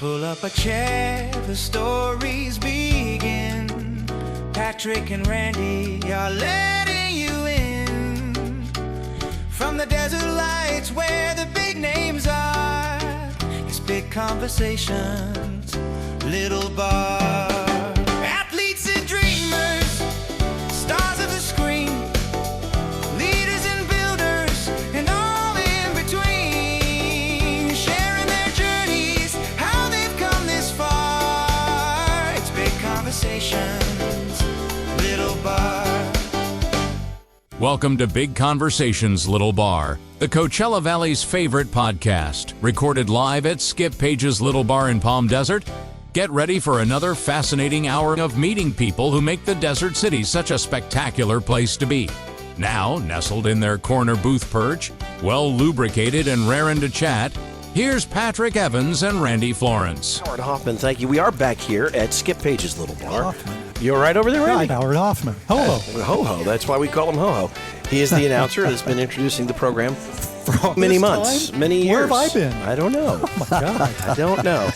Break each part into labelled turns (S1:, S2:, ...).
S1: Pull up a chair, the stories begin. Patrick and Randy are letting you in. From the desert lights where the big names are, it's big conversations, little bar. Athletes and dreamers, stars of the screen, leaders and builders, and all in between, sharing their journeys, how they've come this far. It's big conversations, little bar.
S2: Welcome to Big Conversations, Little Bar, the Coachella Valley's favorite podcast, recorded live at Skip Paige's Little Bar in Palm Desert. Get ready for another fascinating hour of meeting people who make the desert city such a spectacular place to be. Now, nestled in their corner booth perch, well lubricated and raring to chat, here's Patrick Evans and Randy Florence.
S3: Howard Hoffman, thank you. We are back here at Skip Paige's Little Bar. Hoffman. You all right over there, Randy?
S4: Howard Hoffman. Ho-ho.
S3: Ho-ho. That's why we call him Ho-ho. He is the announcer that's been introducing the program for many months, many years.
S4: Where have I been?
S3: I don't know.
S4: Oh, my God.
S3: I don't know.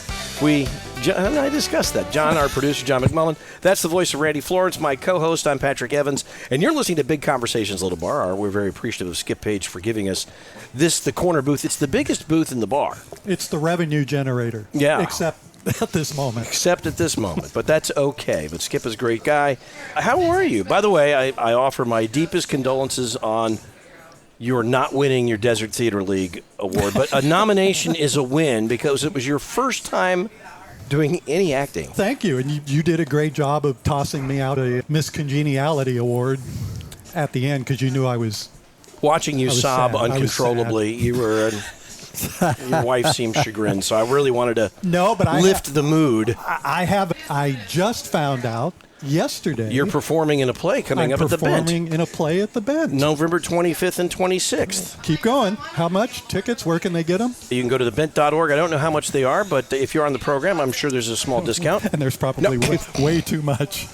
S3: John and I discussed that. John, our producer, John McMullen. That's the voice of Randy Florence. My co-host, I'm Patrick Evans. And you're listening to Big Conversations, Little Bar. We're very appreciative of Skip Paige for giving us the corner booth. It's the biggest booth in the bar.
S4: It's the revenue generator.
S3: Yeah.
S4: Except at this moment.
S3: But that's okay. But Skip is a great guy. How are you? By the way, I offer my deepest condolences on your not winning your Desert Theater League award. But a nomination is a win because it was your first time doing any acting.
S4: Thank you. And you did a great job of tossing me out a Miss Congeniality award at the end because you knew I was
S3: watching you sob
S4: sad.
S3: Uncontrollably. You were... Your wife seemed chagrined, so I really wanted to lift the mood.
S4: I just found out yesterday.
S3: You're performing in a play coming up at the Bent.
S4: Performing in a play at the Bent.
S3: November 25th and 26th.
S4: Keep going. How much? Tickets? Where can they get them?
S3: You can go to thebent.org. I don't know how much they are, but if you're on the program, I'm sure there's a small discount.
S4: And there's probably way too much.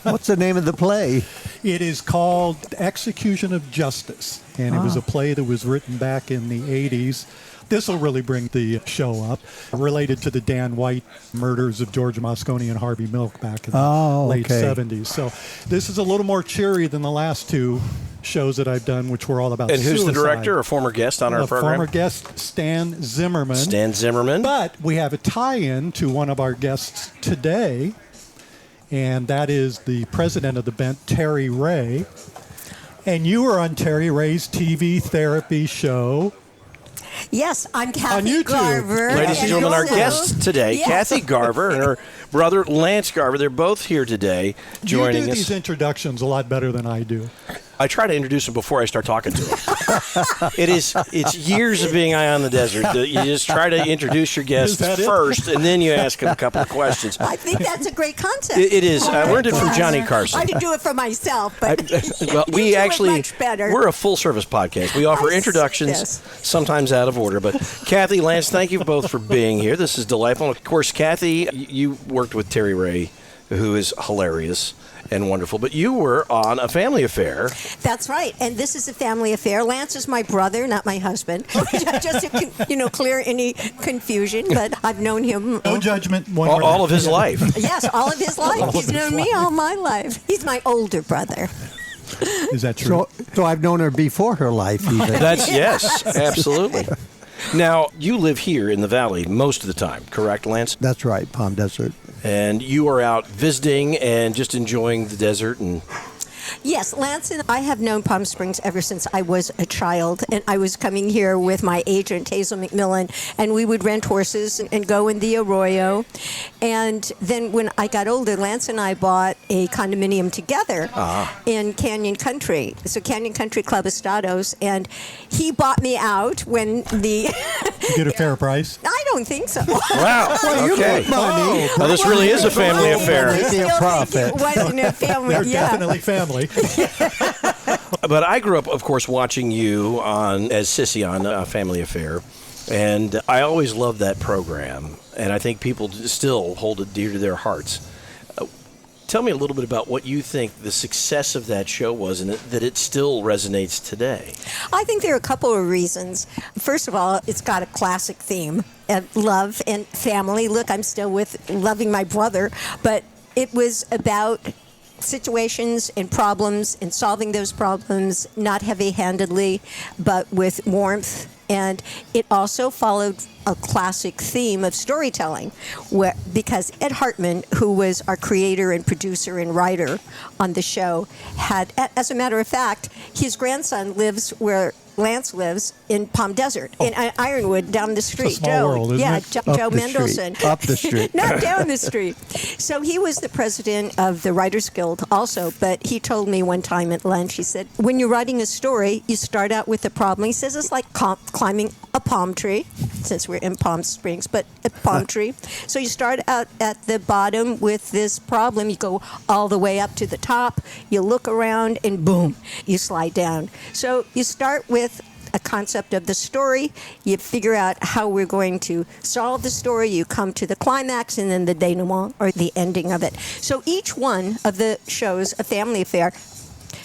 S5: What's the name of the play?
S4: It is called Execution of Justice, and it was a play that was written back in the 80s. This will really bring the show up, related to the Dan White murders of George Moscone and Harvey Milk back in the late 70s. So this is a little more cheery than the last two shows that I've done, which were all about suicide.
S3: And who's the director? A former guest on our program?
S4: Former guest, Stan Zimmerman.
S3: Stan Zimmerman.
S4: But we have a tie-in to one of our guests today, and that is the president of the Bent, Terry Ray. And you were on Terry Ray's TV therapy show.
S6: Yes, I'm Kathy Garver.
S3: Ladies and gentlemen, our guest today, yes. Kathy Garver and her brother, Lance Garver. They're both here today joining us.
S4: You do these introductions a lot better than I do.
S3: I try to introduce them before I start talking to them. It's years of being eye on the desert. You just try to introduce your guests first, and then you ask them a couple of questions.
S6: I think that's a great concept.
S3: It is. I learned it from Johnny Carson.
S6: I could do it for myself, but
S3: we actually
S6: do it much better.
S3: We're a full-service podcast. We offer introductions, sometimes out of order. But Kathy, Lance, thank you both for being here. This is delightful. Of course, Kathy, you worked with Terry Ray, who is hilarious and wonderful, but you were on A Family Affair.
S6: That's right, and this is A Family Affair. Lance is my brother, not my husband. Just to clear any confusion, but I've known him.
S4: No judgment.
S3: All of his life.
S6: Yes, all of his life. He's known me all my life. He's my older brother.
S4: Is that true?
S5: So I've known her before her life, even.
S3: Yes, absolutely. Now, you live here in the Valley most of the time, correct, Lance?
S5: That's right, Palm Desert.
S3: And you are out visiting and just enjoying the desert and...
S6: Yes, Lance and I have known Palm Springs ever since I was a child, and I was coming here with my agent, Hazel McMillan, and we would rent horses and go in the arroyo. And then when I got older, Lance and I bought a condominium together in Canyon Country. So Canyon Country Club Estados, and he bought me out when the...
S4: You get a fair price?
S6: I don't think so.
S3: Wow, okay. Well, this really is a family affair.
S6: It wasn't a family,
S4: They're definitely family.
S3: But I grew up, of course, watching you as Cissy on A Family Affair, and I always loved that program, and I think people still hold it dear to their hearts. Tell me a little bit about what you think the success of that show was and that it still resonates today.
S6: I think there are a couple of reasons. First of all, it's got a classic theme of love and family. Look, I'm still loving my brother, but it was about situations and problems and solving those problems, not heavy-handedly, but with warmth. And it also followed a classic theme of storytelling, because Ed Hartman, who was our creator and producer and writer on the show, had, as a matter of fact, his grandson lives where Lance lives in Palm Desert, in Ironwood, down the street.
S4: It's a small world, isn't it?
S6: Joe Mendelson.
S5: Up the street.
S6: Not down the street. So he was the president of the Writers Guild also, but he told me one time at lunch, he said, when you're writing a story, you start out with a problem. He says it's like climbing a palm tree, since we're in Palm Springs, but a palm tree. So you start out at the bottom with this problem. You go all the way up to the top. You look around, and boom, you slide down. So you start with a concept of the story. You figure out how we're going to solve the story. You come to the climax, and then the denouement, or the ending of it. So each one of the shows, A Family Affair,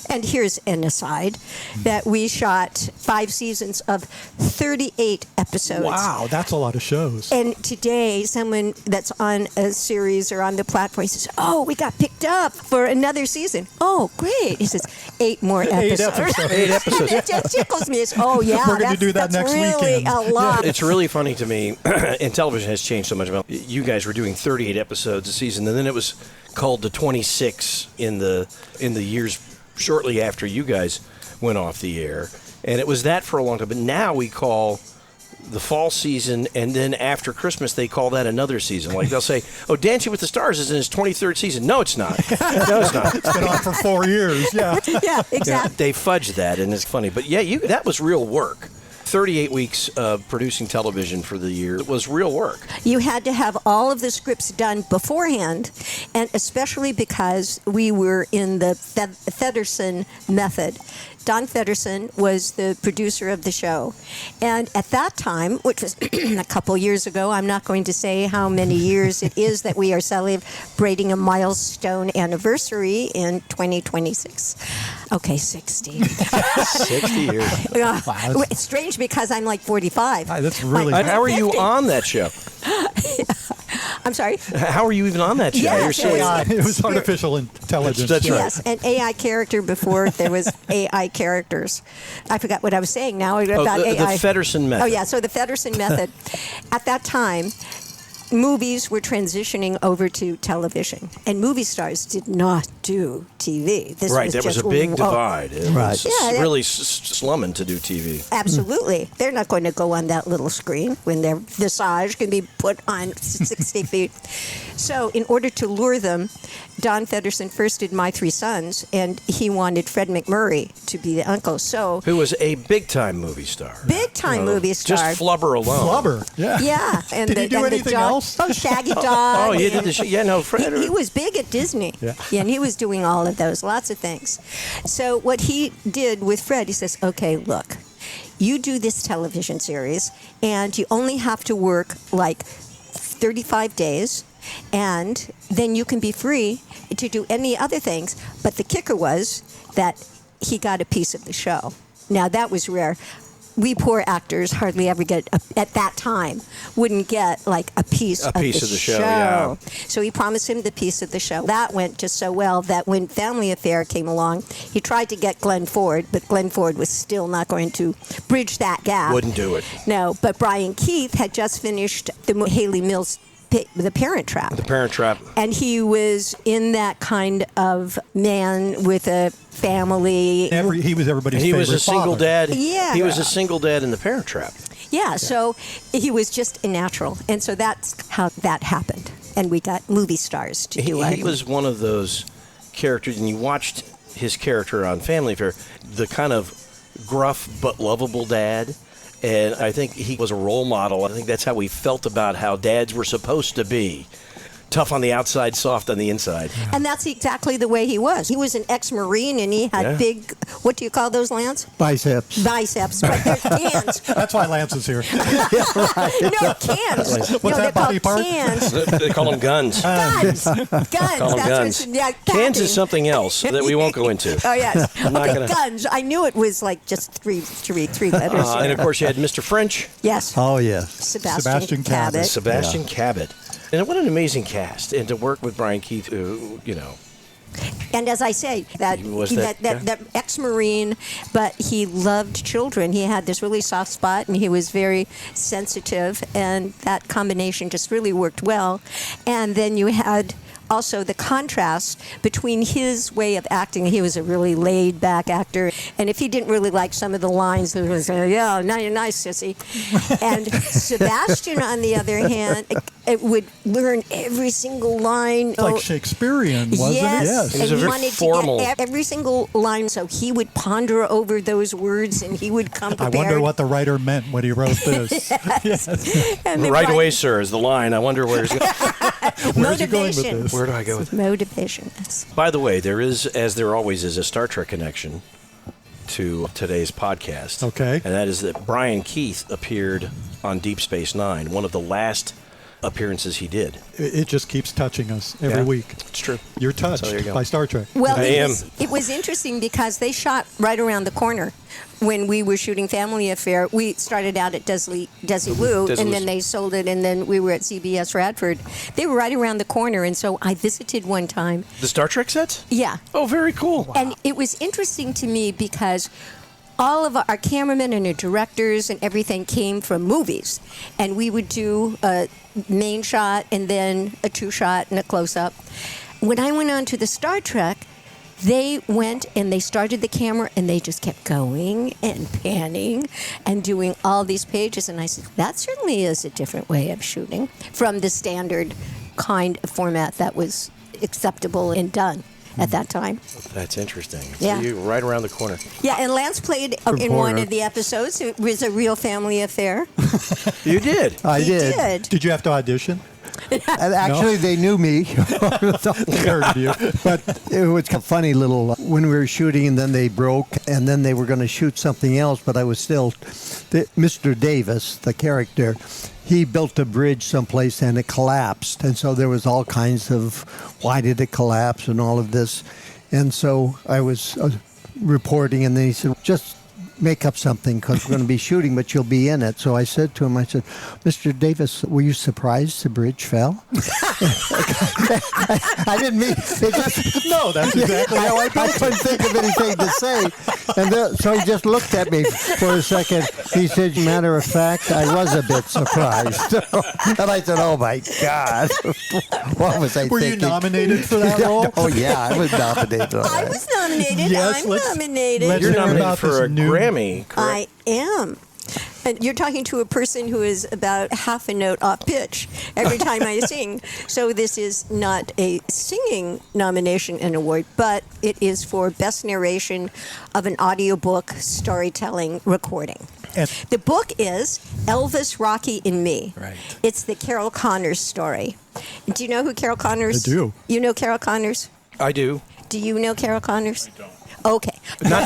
S6: and here's an aside, that we shot 5 seasons of 38 episodes.
S4: Wow, that's a lot of shows.
S6: And today, someone that's on a series or on the platform says, "Oh, we got picked up for another season." Oh, great. He says, 8 more episodes.
S3: 8 episodes.
S6: It just tickles me. It's, oh, yeah,
S4: We're gonna do that
S6: that's
S4: next
S6: really
S4: weekend.
S6: a lot.
S3: It's really funny to me, and television has changed so much. You guys were doing 38 episodes a season, and then it was called the 26 in the years shortly after you guys went off the air, and it was that for a long time. But now we call the fall season, and then after Christmas they call that another season. Like they'll say, "Oh, Dancing with the Stars is in its 23rd season." No, it's not. No, it's not.
S4: It's been on for 4 years. Yeah.
S6: Yeah, exactly.
S3: They fudge that, and it's funny. But yeah, that was real work. 38 weeks of producing television for the year. It was real work.
S6: You had to have all of the scripts done beforehand, and especially because we were in the Feddersen method. Don Feddersen was the producer of the show. And at that time, which was a couple years ago, I'm not going to say how many years it is that we are celebrating a milestone anniversary in 2026. Okay, 60.
S3: 60 years.
S6: It's strange because I'm like 45.
S4: That's really
S3: How are you on that show?
S6: I'm sorry?
S3: How are you even on that show?
S6: Yes,
S3: You're so
S6: AI.
S4: It was artificial intelligence.
S3: That's right.
S6: Yes, an AI character before there was AI characters. I forgot what I was saying now about
S3: the
S6: AI.
S3: Feddersen method.
S6: Oh, yeah, so the Feddersen method. At that time, movies were transitioning over to television, and movie stars did not do TV. This
S3: Right, there was a big divide. It was
S6: Yeah,
S3: really slumming to do TV.
S6: Absolutely. They're not going to go on that little screen when their visage can be put on 60 feet. So in order to lure them, Don Feddersen first did My Three Sons, and he wanted Fred McMurray to be the uncle. So
S3: Who was a big-time movie star.
S6: big-time movie star.
S3: Just flubber alone.
S4: Flubber. Yeah.
S6: Yeah. And
S4: Did he do
S6: and
S4: anything
S6: dog,
S4: else?
S6: Oh, Shaggy Dog.
S3: Oh, you did
S6: and-
S3: the show. Yeah, no, Fred.
S6: He was big at Disney.
S4: Yeah.
S6: And he was doing all of those, lots of things. So what he did with Fred, he says, okay, look, you do this television series, and you only have to work like 35 days, and then you can be free to do any other things. But the kicker was that he got a piece of the show. Now, that was rare. We poor actors hardly ever get, at that time, wouldn't get like a piece of the
S3: show. Yeah.
S6: So he promised him the piece of the show. That went just so well that when Family Affair came along, he tried to get Glenn Ford, but Glenn Ford was still not going to bridge that gap.
S3: Wouldn't do it.
S6: No, but Brian Keith had just finished the Haley Mills, The Parent Trap.
S3: The Parent Trap.
S6: And he was in that kind of man with a family.
S4: He was everybody's
S3: He
S4: favorite
S3: was a single
S4: father.
S3: dad.
S6: Yeah.
S3: He was a single dad in The Parent Trap.
S6: Yeah, so he was just a natural. And so that's how that happened. And we got movie stars to do it.
S3: He was one of those characters, and you watched his character on Family Affair, the kind of gruff but lovable dad. And I think he was a role model. I think that's how we felt about how dads were supposed to be. Tough on the outside, soft on the inside.
S6: And that's exactly the way he was. He was an ex-Marine, and he had big, what do you call those, Lance?
S5: Biceps.
S6: Biceps, but they're cans.
S4: That's why Lance is here.
S6: No, cans.
S4: What's
S6: no,
S4: that
S6: they're
S4: body
S6: called
S4: part?
S6: Cans.
S3: They call them guns.
S6: Guns.
S3: Call them
S6: That's
S3: guns.
S6: what,
S3: Cans
S6: packing.
S3: is something else that we won't go into.
S6: Oh, yes.
S3: I'm not
S6: Okay,
S3: gonna-
S6: guns. I knew it was like just three letters.
S3: And of course, you had Mr. French,
S6: Yes.
S5: Oh, yes.
S6: Sebastian
S4: Cabot.
S6: Cabot.
S3: Sebastian Cabot. And what an amazing cast. And to work with Brian Keith, who,
S6: And as I say, that
S3: Was that-
S6: that ex-Marine, but he loved children. He had this really soft spot, and he was very sensitive, and that combination just really worked well. And then you had also the contrast between his way of acting. He was a really laid-back actor, and if he didn't really like some of the lines, he would say, "Yeah, now you're nice, sissy." And Sebastian, on the other hand, it would learn every single line.
S4: Like Shakespearean, wasn't
S6: Yes,
S4: it? Yes.
S3: He was
S6: and
S3: a very
S6: wanted
S3: formal-
S6: to get every single line, so he would ponder over those words, and he would come
S4: I
S6: prepared.
S4: wonder what the writer meant when he wrote this.
S6: And the
S3: right
S6: wri-
S3: away, sir, is the line. I wonder where he's going.
S4: Where's he going with
S6: Motivation.
S4: this?
S3: Where do I go with
S6: Motivation. Yes.
S3: By the way, there is, as there always is, a Star Trek connection to today's podcast.
S4: Okay.
S3: And that is that Brian Keith appeared on Deep Space Nine, one of the last appearances he did.
S4: It just keeps touching us every
S3: Yeah,
S4: week.
S3: It's true.
S4: You're touched
S3: So there you go.
S4: by Star Trek.
S6: Well,
S3: I am.
S6: it was interesting because they shot right around the corner. When we were shooting Family Affair, we started out at Desilu,
S3: Desilu's.
S6: and then they sold it, and then we were at CBS Radford. They were right around the corner, and so I visited one time.
S3: The Star Trek sets?
S6: Yeah.
S3: Oh, very cool.
S6: And it was interesting to me because all of our cameramen and our directors and everything came from movies. And we would do a main shot and then a two-shot and a close-up. When I went on to the Star Trek, they went and they started the camera and they just kept going and panning and doing all these pages. And I said, that certainly is a different way of shooting from the standard kind of format that was acceptable and done at that time.
S3: That's interesting.
S6: Yeah.
S3: So you right around the corner.
S6: Yeah, and Lance played in one of the episodes. It was a real family affair.
S3: You did.
S5: I
S6: He
S5: did.
S4: Did you have to audition?
S5: And actually, they knew me.
S4: They heard of you.
S5: But it was a funny little, when we were shooting and then they broke and then they were going to shoot something else, but I was still, Mr. Davis, the character, he built a bridge someplace and it collapsed. And so there was all kinds of, why did it collapse and all of this. And so I was reporting and then he said, just make up something because we're going to be shooting, but you'll be in it. So I said to him, I said, Mr. Davis, were you surprised the bridge fell? I didn't mean it. Just,
S4: No, that's exactly how I
S5: I couldn't think of anything to say. And so he just looked at me for a second. He said, matter of fact, I was a bit surprised. And I said, oh, my God. What was I
S4: Were you
S5: thinking?
S4: nominated for that role?
S5: Oh, yeah, I was nominated. on
S6: I
S5: that.
S6: was nominated.
S4: Yes,
S6: I'm
S4: let's-
S6: nominated.
S4: let's
S3: You're
S4: hear
S3: nominated
S4: about
S3: for
S4: this
S3: a
S4: new-
S3: Grammy, correct?
S6: I am. And you're talking to a person who is about half a note off pitch every time I sing. So this is not a singing nomination and award, but it is for Best Narration of an Audiobook Storytelling Recording.
S4: And-
S6: The book is Elvis, Rocky, and Me.
S3: Right.
S6: It's the Carol Connors story. Do you know who Carol Connors?
S4: I do.
S6: You know Carol Connors?
S3: I do.
S6: Do you know Carol Connors? I don't. Okay.
S3: Not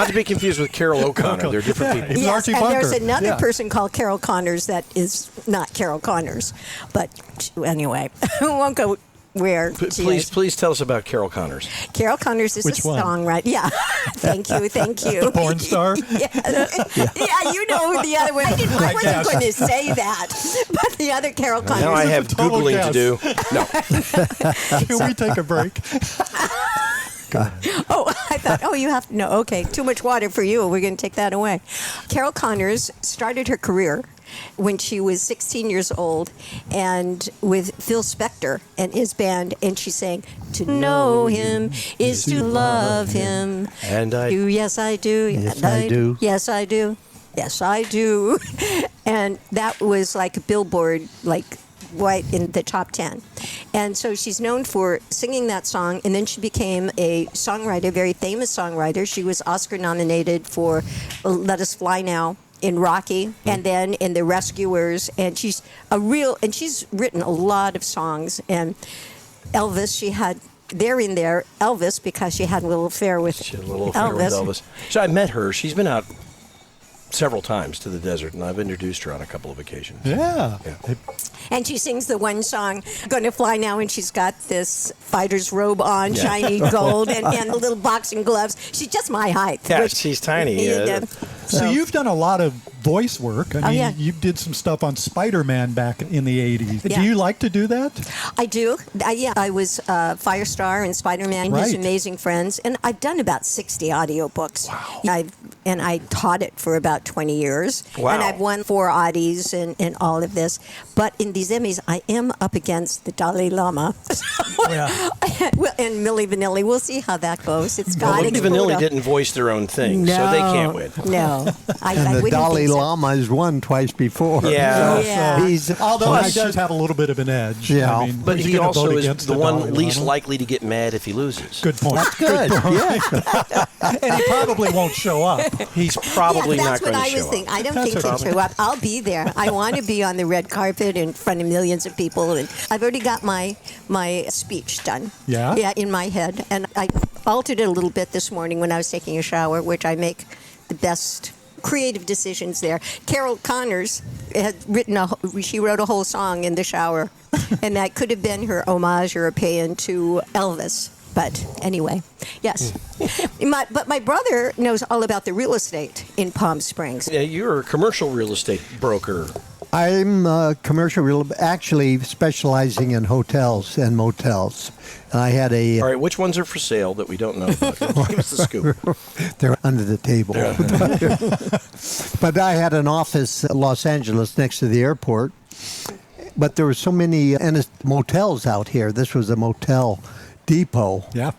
S3: to be confused with Carol O'Connor. They're different people.
S4: He was
S6: Yes,
S4: Archie
S6: and there's
S4: Bunker.
S6: another
S4: Yeah.
S6: person called Carol Connors that is not Carol Connors. But anyway, we won't go where she is.
S3: Please tell us about Carol Connors.
S6: Carol Connors is
S4: Which
S6: a
S4: one?
S6: songwriter. Yeah. Thank you.
S4: The porn star?
S6: yeah, you know who the other one. I wasn't going to say that. But the other Carol Connors.
S3: Now I have
S4: total
S3: Googling to do. No.
S4: Can we take a break?
S6: Oh, I thought, you have to know. Okay, too much water for you. We're going to take that away. Carol Connors started her career when she was 16 years old and with Phil Spector and his band, and she sang, "To know him is to love him."
S3: And I
S6: Yes, I do.
S5: Yes, I do.
S6: Yes, I do. Yes, I do. And that was like a Billboard, like right in the top 10. And so she's known for singing that song, and then she became a songwriter, a very famous songwriter. She was Oscar nominated for Let Us Fly Now in Rocky, and then in The Rescuers, and she's written a lot of songs. And Elvis, they're in there, Elvis, because she had a little affair with
S3: She had a little affair with Elvis. So I met her. She's been out several times to the desert, and I've introduced her on a couple of occasions.
S4: Yeah.
S6: And she sings the one song, Gonna Fly Now, and she's got this fighter's robe on, shiny gold, and the little boxing gloves. She's just my height.
S3: Yeah, she's tiny.
S4: So you've done a lot of voice work. I mean, you did some stuff on Spider-Man back in the 80s.
S6: Yeah.
S4: Do you like to do that?
S6: I do. I was Firestar and Spider-Man, His Amazing Friends, and I've done about 60 audiobooks. Wow. I taught it for about 20 years.
S3: Wow.
S6: And I've won 4 Audis and all of this. But in these Emmys, I am up against the Dalai Lama. Well, and Milli Vanilli. We'll see how that goes. It's got
S3: Milli Vanilli didn't voice their own thing, so they can't win.
S6: No.
S5: And the Dalai Lama has won twice before.
S6: Yeah.
S4: Although he does have a little bit of an edge.
S5: Yeah.
S4: I mean,
S3: But
S4: who's
S3: he
S4: gonna
S3: also
S4: vote
S3: is
S4: against
S3: the one
S4: Dalai
S3: least
S4: Lama?
S3: likely to get mad if he loses.
S4: Good point.
S5: That's good. Yeah.
S4: And he probably won't show up.
S3: He's probably not going to
S6: That's what I
S3: show
S6: was
S3: up.
S6: thinking. I don't
S4: That's
S6: think
S4: what
S6: he'll show up. I'll be there. I want to be on the red carpet in front of millions of people. And I've already got my speech done.
S4: Yeah?
S6: Yeah, in my head. And I altered it a little bit this morning when I was taking a shower, which I make the best creative decisions there. Carol Connors had she wrote a whole song in the shower. And that could have been her homage or a paean to Elvis. But anyway, yes. But my brother knows all about the real estate in Palm Springs.
S3: Yeah, you're a commercial real estate broker.
S5: I'm a actually specializing in hotels and motels. And I had
S3: All right, which ones are for sale that we don't know about? Give us the scoop.
S5: They're under the table. But I had an office in Los Angeles next to the airport. But there were so many motels out here. This was a motel depot.
S4: Yeah.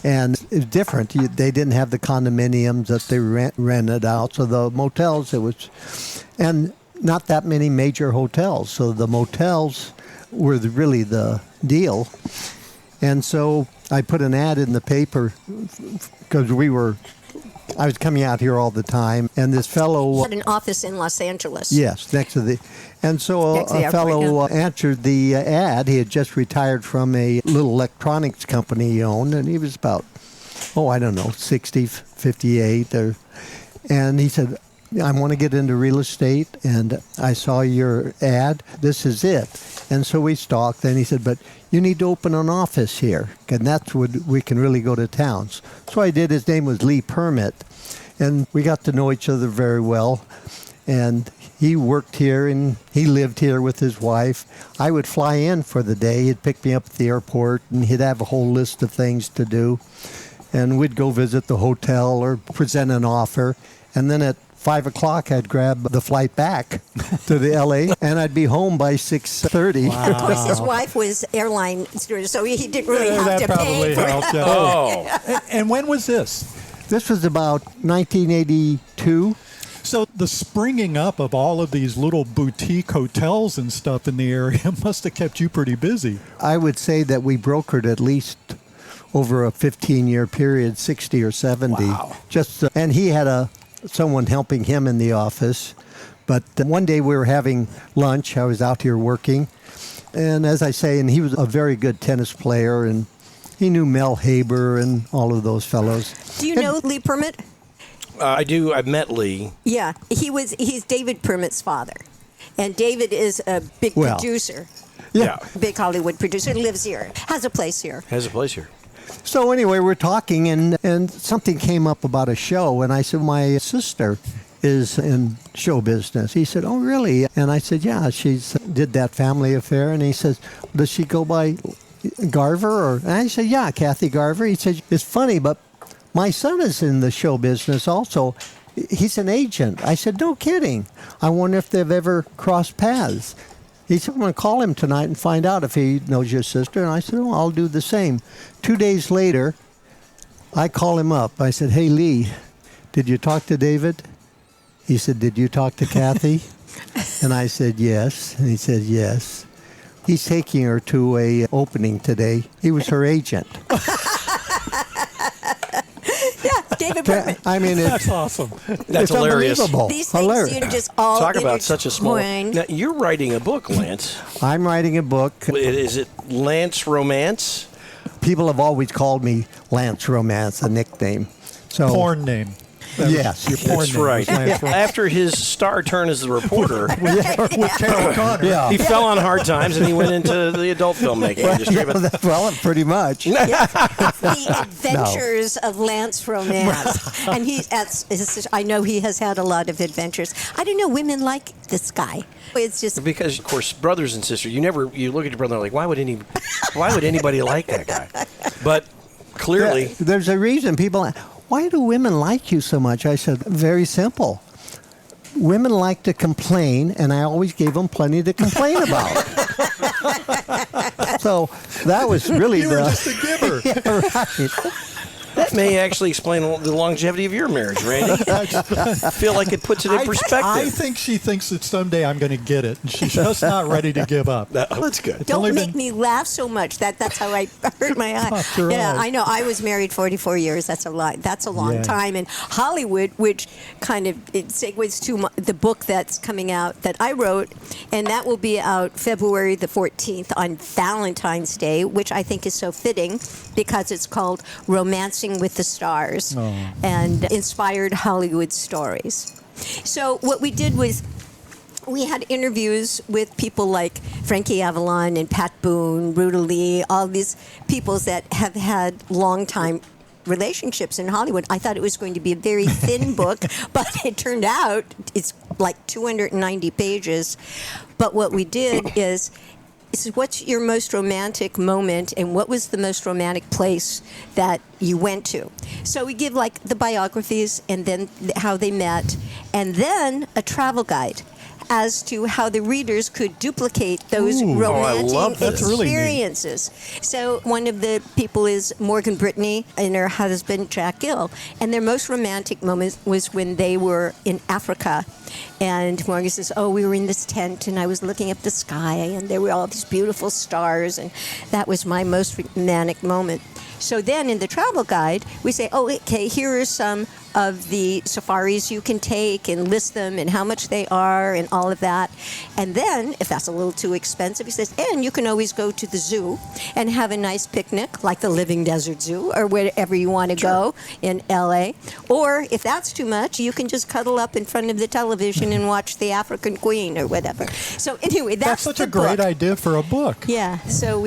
S5: And it was different. They didn't have the condominiums that they rented out. So the motels, and not that many major hotels. So the motels were really the deal. And so I put an ad in the paper because I was coming out here all the time, and this fellow
S6: He had an office in Los Angeles.
S5: Yes, and so a fellow answered the ad. He had just retired from a little electronics company he owned, and he was about, 60, 58. And he said, I want to get into real estate, and I saw your ad. This is it. And so we stalked, and he said, but you need to open an office here, and that's when we can really go to towns. So I did. His name was Lee Permit, and we got to know each other very well. And he worked here, and he lived here with his wife. I would fly in for the day. He'd pick me up at the airport, and he'd have a whole list of things to do. And we'd go visit the hotel or present an offer. And then at 5 o'clock, I'd grab the flight back to the L.A., and I'd be home by 6:30.
S6: Wow. Of course, his wife was airline stewardess, so he didn't really have to pay for
S4: helped.
S3: Oh.
S4: And when was this?
S5: This was about 1982.
S4: So the springing up of all of these little boutique hotels and stuff in the area must have kept you pretty busy.
S5: I would say that we brokered at least over a 15-year period, 60 or 70.
S3: Wow.
S5: And he had someone helping him in the office. But one day we were having lunch. I was out here working. And as I say, and he was a very good tennis player, and he knew Mel Haber and all of those fellows.
S6: Do you know Lee Permit?
S3: I do. I've met Lee.
S6: Yeah, he's David Permit's father. And David is a big producer.
S3: Yeah.
S6: Big Hollywood producer, lives here, has a place here.
S5: So anyway, we're talking, and something came up about a show, and I said, my sister is in show business. He said, oh, really? And I said, yeah, she's did that family affair. And he says, does she go by Garver? And I said, yeah, Kathy Garver. He said, it's funny, but my son is in the show business also. He's an agent. I said, no kidding. I wonder if they've ever crossed paths. He said, I'm going to call him tonight and find out if he knows your sister. And I said, oh, I'll do the same. 2 days later, I call him up. I said, hey, Lee, did you talk to David? He said, did you talk to Kathy? And I said, yes. And he said, yes. He's taking her to a opening today. He was her agent.
S6: Yeah, David Berman.
S5: I mean,
S4: That's awesome.
S3: That's
S5: it's
S3: hilarious.
S5: unbelievable.
S6: These things
S5: Hilarious.
S6: you just all
S3: Talk about such a small.
S6: intertwine.
S3: Now, you're writing a book, Lance.
S5: I'm writing a book.
S3: Is it Lance Romance?
S5: People have always called me Lance Romance, a nickname. So
S4: Porn name.
S5: Yes.
S4: Your porn
S3: That's
S4: name
S3: right.
S4: was Lance Romance.
S3: After his star turn as the reporter,
S4: With Karen O'Connor.
S5: Yeah.
S3: he fell on hard times and he went into the adult filmmaking industry.
S5: Yeah,
S3: But
S5: well, pretty much.
S6: The Adventures of Lance Romance. And I know he has had a lot of adventures. I don't know, women like this guy. It's just,
S3: because, of course, brothers and sisters, you look at your brother like, why would anybody like that guy? But clearly,
S5: There's a reason people. Why do women like you so much? I said, very simple. Women like to complain, and I always gave them plenty to complain about. So that was really
S4: You were just a giver.
S5: Yeah, right.
S3: that may actually explain the longevity of your marriage, Randy. I feel like it puts it in perspective.
S4: I think she thinks that someday I'm going to get it, and she's just not ready to give up.
S3: That's good.
S4: It's only
S6: don't make
S4: been-
S6: me laugh so much. That's how I hurt my eye.
S4: Popped your
S6: Yeah,
S4: eye.
S6: I know. I was married 44 years. That's a lot. That's a long
S4: Yeah.
S6: time. And Hollywood, which kind of it segues to the book that's coming out that I wrote, and that will be out February the 14th on Valentine's Day, which I think is so fitting because it's called Romancing with the Stars and inspired Hollywood stories. So what we did was we had interviews with people like Frankie Avalon and Pat Boone, Ruta Lee, all these people that have had long time relationships in Hollywood. I thought it was going to be a very thin book, but it turned out it's like 290 pages. But what we did is what's your most romantic moment and what was the most romantic place that you went to? So we give like the biographies and then how they met and then a travel guide as to how the readers could duplicate those
S3: I
S6: romantic
S3: love that.
S4: That's really neat.
S6: experiences. So one of the people is Morgan Brittany and her husband Jack Gill. And their most romantic moment was when they were in Africa. And Morgan says, we were in this tent and I was looking up the sky and there were all these beautiful stars and that was my most romantic moment. So then in the travel guide, we say, okay, here are some of the safaris you can take and list them and how much they are and all of that. And then, if that's a little too expensive, he says, and you can always go to the zoo and have a nice picnic, like the Living Desert Zoo or wherever you want to go in L.A. Or if that's too much, you can just cuddle up in front of the television and watch the African Queen or whatever. So anyway, that's
S4: such
S6: the
S4: a great
S6: book.
S4: idea for a book.
S6: Yeah, so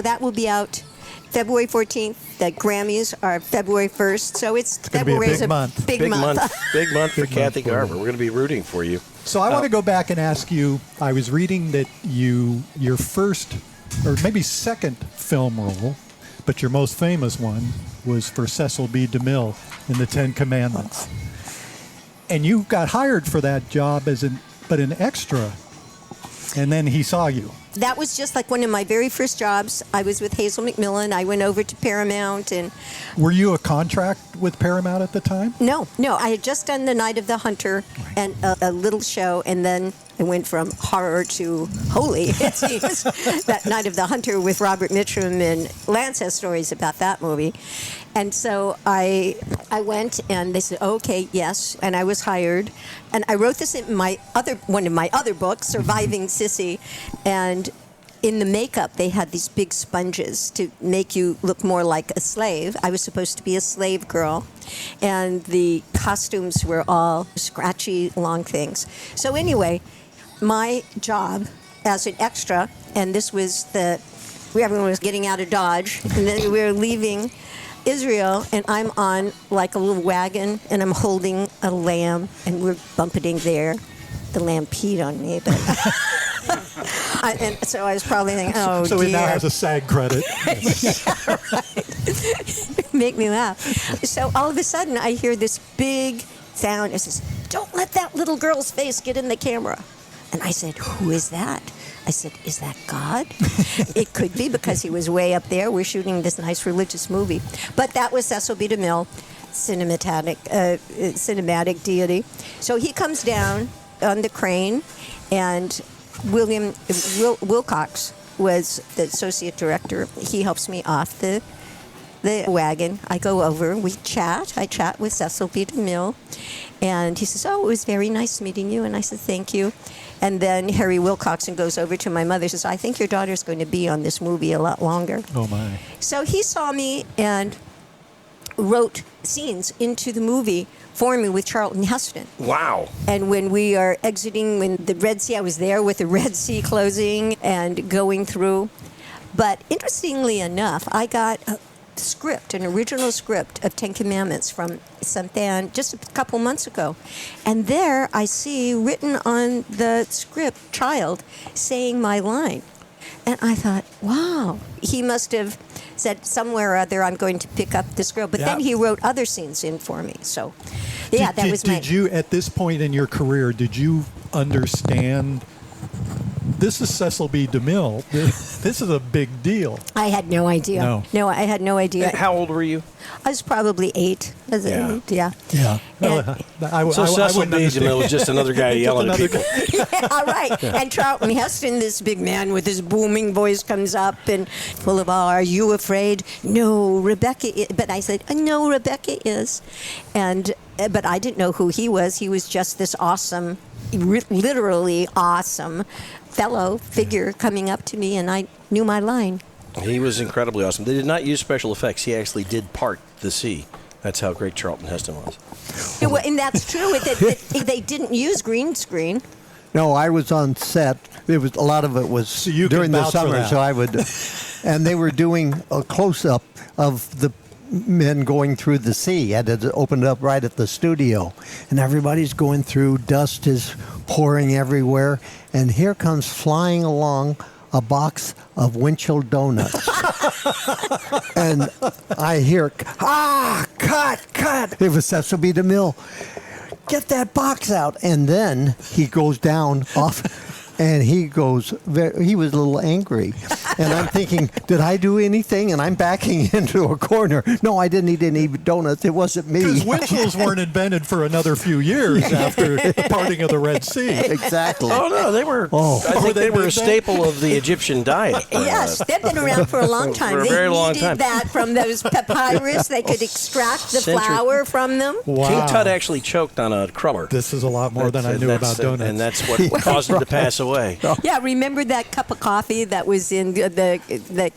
S6: that will be out February 14th. The Grammys are February 1st, so it's
S4: gonna be a
S6: February's
S4: big month.
S6: Big month.
S3: Big month for
S4: Big month
S3: Kathy
S4: for you.
S3: Garver. We're going to be rooting for you.
S4: So I want to go back and ask you, I was reading that your first, or maybe second film role, but your most famous one was for Cecil B. DeMille in The Ten Commandments. And you got hired for that job as an extra, and then he saw you.
S6: That was just like one of my very first jobs. I was with Hazel McMillan. I went over to Paramount and...
S4: Were you a contract with Paramount at the time?
S6: No. I had just done The Night of the Hunter and a little show, and then I went from horror to holy. It seems. That Night of the Hunter with Robert Mitchum, and Lance has stories about that movie. And so I went, and they said, okay, yes, and I was hired. And I wrote this in one of my other books, Surviving Cissy, and in the makeup, they had these big sponges to make you look more like a slave. I was supposed to be a slave girl. And the costumes were all scratchy, long things. So anyway, my job as an extra, and this was everyone was getting out of Dodge, and then we were leaving Israel, and I'm on like a little wagon, and I'm holding a lamb, and we're bumping there. The lamb peed on me, but... and so I was probably thinking,
S4: So
S6: dear.
S4: he now has a SAG credit.
S6: Yeah, right. Make me laugh. So all of a sudden, I hear this big sound. It says, "Don't let that little girl's face get in the camera." And I said, "Who is that?" I said, "Is that God?" It could be because he was way up there. We're shooting this nice religious movie. But that was Cecil B. DeMille, cinematic deity. So he comes down on the crane, and Wilcox was the associate director. He helps me off the the wagon. I go over, we chat. I chat with Cecil B. DeMille. And he says, oh, it was very nice meeting you. And I said, thank you. And then Harry Wilcoxon goes over to my mother and says, I think your daughter's going to be on this movie a lot longer.
S4: Oh, my.
S6: So he saw me and wrote scenes into the movie for me with Charlton Heston.
S3: Wow.
S6: And when we are exiting, when the Red Sea, I was there with the Red Sea closing and going through. But interestingly enough, I got a script, an original script of 10 Commandments from something just a couple months ago. And there I see written on the script, child, saying my line. And I thought, wow, he must have said somewhere or other, I'm going to pick up this girl. But then he wrote other scenes in for me. So, yeah, that was my...
S4: Did you, at this point in your career, did you understand, this is Cecil B. DeMille, this is a big deal?
S6: I had no idea. No, I had no idea.
S3: How old were you?
S6: I was probably 8.
S3: Yeah.
S4: Yeah.
S3: So Cecil B. DeMille was just another guy yelling at people.
S6: Yeah, right. Yeah. And Charlton Heston, this big man with his booming voice, comes up and full of, are you afraid? No, Rebecca is. But I said, no, Rebecca is. But I didn't know who he was. He was just this awesome, literally awesome fellow figure coming up to me, and I knew my line.
S3: He was incredibly awesome. They did not use special effects. He actually did part the sea. That's how great Charlton Heston was.
S6: Yeah, well, and that's true. They didn't use green screen.
S5: No, I was on set. It was a lot of it was during the summer, so I would. And they were doing a close-up of the men going through the sea. Had it opened up right at the studio, and everybody's going through. Dust is pouring everywhere, and here comes flying along a box of Winchell donuts. And I hear, cut. It was Cecil B. DeMille. Get that box out. And then he goes down off. And he was a little angry. And I'm thinking, did I do anything? And I'm backing into a corner. No, I didn't eat any donuts. It wasn't me.
S4: Because Winchells weren't invented for another few years after the parting of the Red Sea.
S5: Exactly.
S3: Oh, no, they were. I think they were a staple of the Egyptian diet.
S6: Yes, they've been around for a long time.
S3: For a very long time.
S6: They needed that from those papyrus. They could extract the flour from them.
S4: Wow.
S3: King Tut actually choked on a cruller.
S4: This is a lot more than I knew about donuts.
S3: And that's what caused him to pass away.
S6: Yeah, remember that cup of coffee that was in the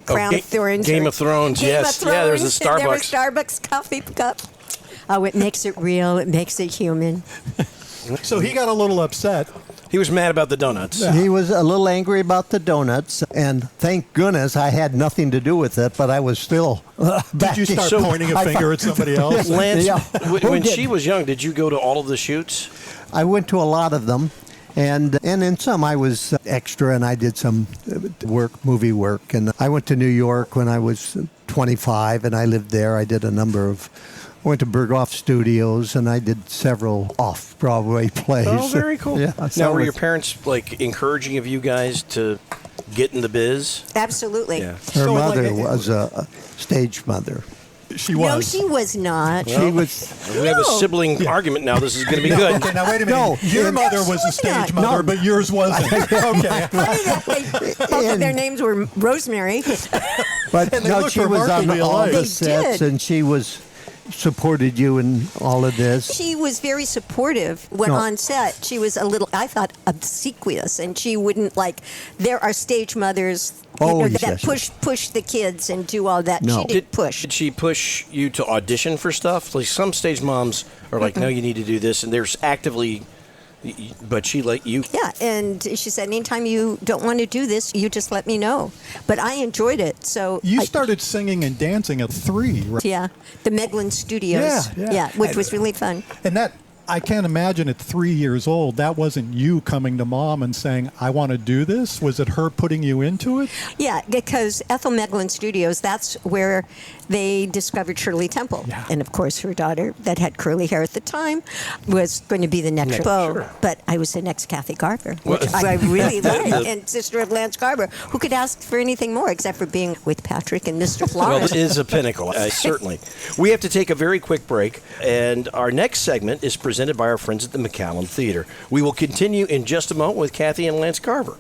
S6: Crown of Thorns?
S3: Game of Thrones, yes. Yeah, there was a Starbucks.
S6: There was Starbucks coffee cup. Oh, it makes it real. It makes it human.
S4: So he got a little upset.
S3: He was mad about the donuts.
S5: Yeah. He was a little angry about the donuts, and thank goodness I had nothing to do with it, but I was still
S4: Did you start pointing a finger at somebody else?
S3: Lance, when she was young, did you go to all of the shoots?
S5: I went to a lot of them. And in some, I was extra, and I did some movie work. And I went to New York when I was 25, and I lived there. I did I went to Berghoff Studios, and I did several off-Broadway plays.
S3: Oh, very cool.
S5: Yeah,
S3: now, were your parents, encouraging of you guys to get in the biz?
S6: Absolutely.
S3: Yeah.
S5: Her mother was a stage mother.
S4: She was.
S6: No, she was not.
S3: Well,
S5: she was.
S3: We have a sibling argument now. This is going to be good.
S4: Okay, now wait a minute.
S5: No,
S4: your mother was a stage mother, but yours wasn't. Okay.
S6: Funny that both of their names were Rosemary.
S5: But
S4: And they
S5: no,
S4: look
S5: she was on
S4: remarkably
S5: all
S4: alike.
S5: the
S6: They
S5: sets,
S6: did.
S5: and she supported you in all of this.
S6: She was very supportive when on set. She was a little, I thought, obsequious, and she wouldn't there are stage mothers that push the kids and do all that.
S5: No.
S6: She didn't push.
S3: Did she push you to audition for stuff? Like some stage moms are like, no, you need to do this, and there's actively, but she let you.
S6: Yeah, and she said, anytime you don't want to do this, you just let me know. But I enjoyed it, so.
S4: You started singing and dancing at 3, right?
S6: Yeah, the Meglin Studios.
S4: Yeah.
S6: Which was really fun.
S4: And that, I can't imagine at 3 years old, that wasn't you coming to mom and saying, I want to do this. Was it her putting you into it?
S6: Yeah, because Ethel Meglin Studios, that's where they discovered Shirley Temple.
S4: Yeah.
S6: And of course, her daughter, that had curly hair at the time, was going to be the next beau.
S3: Sure.
S6: But I was the next Kathy Garver, which I really liked, and sister of Lance Garver. Who could ask for anything more except for being with Patrick and Mr.
S3: Well,
S6: Florence?
S3: it is a pinnacle, certainly. We have to take a very quick break, and our next segment is presented by our friends at the McAllen Theater. We will continue in just a moment with Kathy and Lance Garver.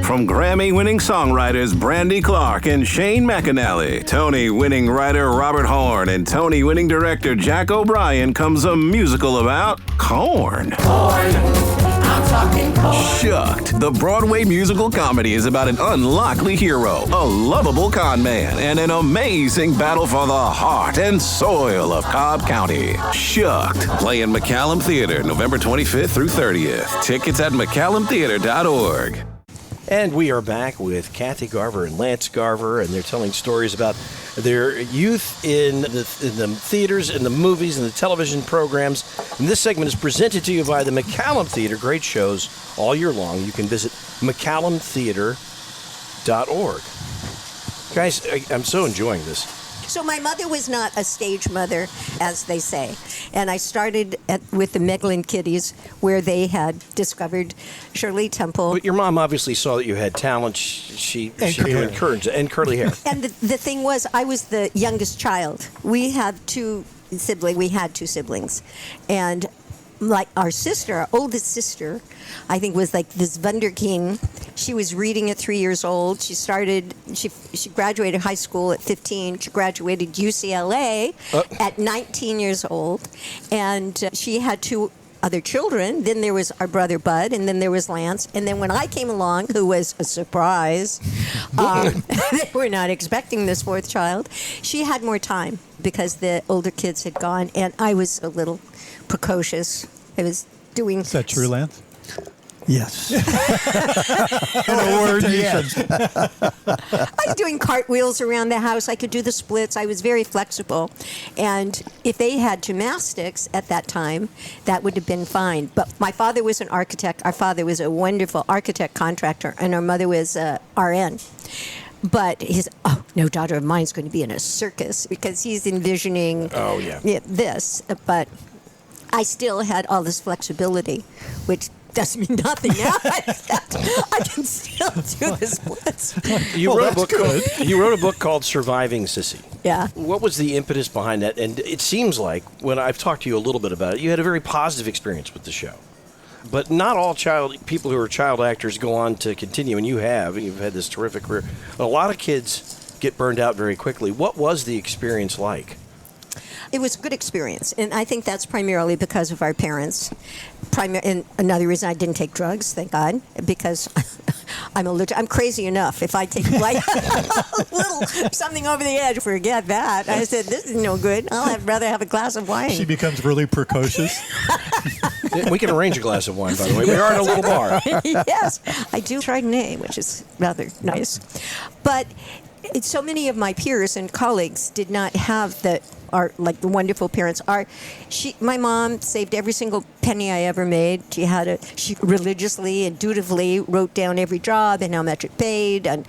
S7: From Grammy-winning songwriters Brandy Clark and Shane McAnally, Tony-winning writer Robert Horn, and Tony-winning director Jack O'Brien comes a musical about corn.
S1: I'm talking corn.
S7: Shucked. The Broadway musical comedy is about an unlikely hero, a lovable con man, and an amazing battle for the heart and soil of Cobb County. Shucked. Play in McCallum Theater, November 25th through 30th. Tickets at McCallumtheater.org.
S3: And we are back with Kathy Garver and Lance Garver, and they're telling stories about their youth in the theaters, in the movies, and the television programs. And this segment is presented to you by the McCallum Theater. Great shows all year long. You can visit McCallumtheater.org. Guys, I'm so enjoying this.
S6: So my mother was not a stage mother, as they say. And I started with the Meglin Kiddies, where they had discovered Shirley Temple.
S3: But your mom obviously saw that you had talent. She encouraged it, and curly hair.
S6: And the thing was, I was the youngest child. We had two siblings. And like our sister, our oldest sister, I think was like this Wunderkind. She was reading at 3 years old. She graduated high school at 15. She graduated UCLA at 19 years old. And she had two other children. Then there was our brother Bud, and then there was Lance. And then when I came along, who was a surprise, they were not expecting this fourth child, she had more time because the older kids had gone, and I was a little precocious. I was doing...
S4: Is that true, Lance?
S5: Yes.
S4: In a word, yes.
S6: I was doing cartwheels around the house. I could do the splits. I was very flexible. And if they had gymnastics at that time, that would have been fine. But my father was an architect. Our father was a wonderful architect contractor, and our mother was a RN. But no daughter of mine is going to be in a circus, because he's envisioning this. But I still had all this flexibility, which does mean nothing now. I can still do the splits.
S3: You wrote a book called Surviving Cissy.
S6: Yeah.
S3: What was the impetus behind that? And it seems like, when I've talked to you a little bit about it, you had a very positive experience with the show. But not all people who are child actors go on to continue, and you've had this terrific career. A lot of kids get burned out very quickly. What was the experience like?
S6: It was a good experience, and I think that's primarily because of our parents. And another reason I didn't take drugs, thank God, because I'm allergic. I'm crazy enough. If I take like a little something over the edge, forget that. I said, this is no good. I'll rather have a glass of wine.
S4: She becomes really precocious.
S3: We can arrange a glass of wine, by the way. We are in a little bar.
S6: Yes, I do Chardonnay, which is rather nice. But so many of my peers and colleagues did not have the wonderful parents are. My mom saved every single penny I ever made. She religiously and dutifully wrote down every job and how much it paid, and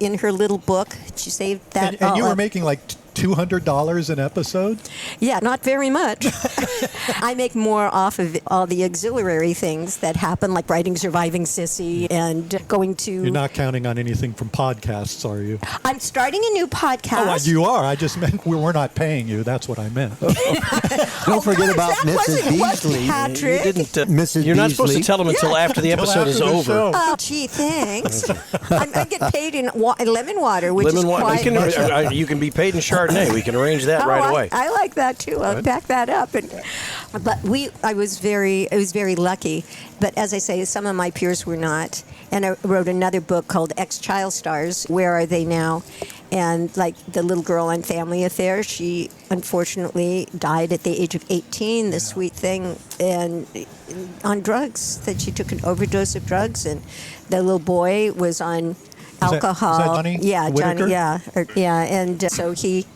S6: in her little book she saved that.
S4: And you were making like $200 an episode?
S6: Yeah, not very much. I make more off of all the auxiliary things that happen, like writing Surviving Cissy and going to...
S4: You're not counting on anything from podcasts, are you?
S6: I'm starting a new podcast.
S4: Oh, you are. I just meant we're not paying you. That's what I meant.
S5: Don't forget about Mrs. Beasley.
S6: Patrick.
S3: You're not supposed to tell them until after the episode is over.
S6: Oh, gee, thanks. I get paid in lemon water, which is quite...
S3: You can be paid in Chardonnay. We can arrange that right away.
S6: I like that too. I'll back that up. But I was very lucky. But as I say, some of my peers were not. And I wrote another book called Ex-Child Stars, Where Are They Now? And like the little girl on Family Affair, she unfortunately died at the age of 18, the sweet thing, and on drugs, that she took an overdose of drugs. And the little boy was on alcohol.
S4: Is that Johnny?
S6: Yeah,
S4: Whitaker?
S6: Johnny. And so he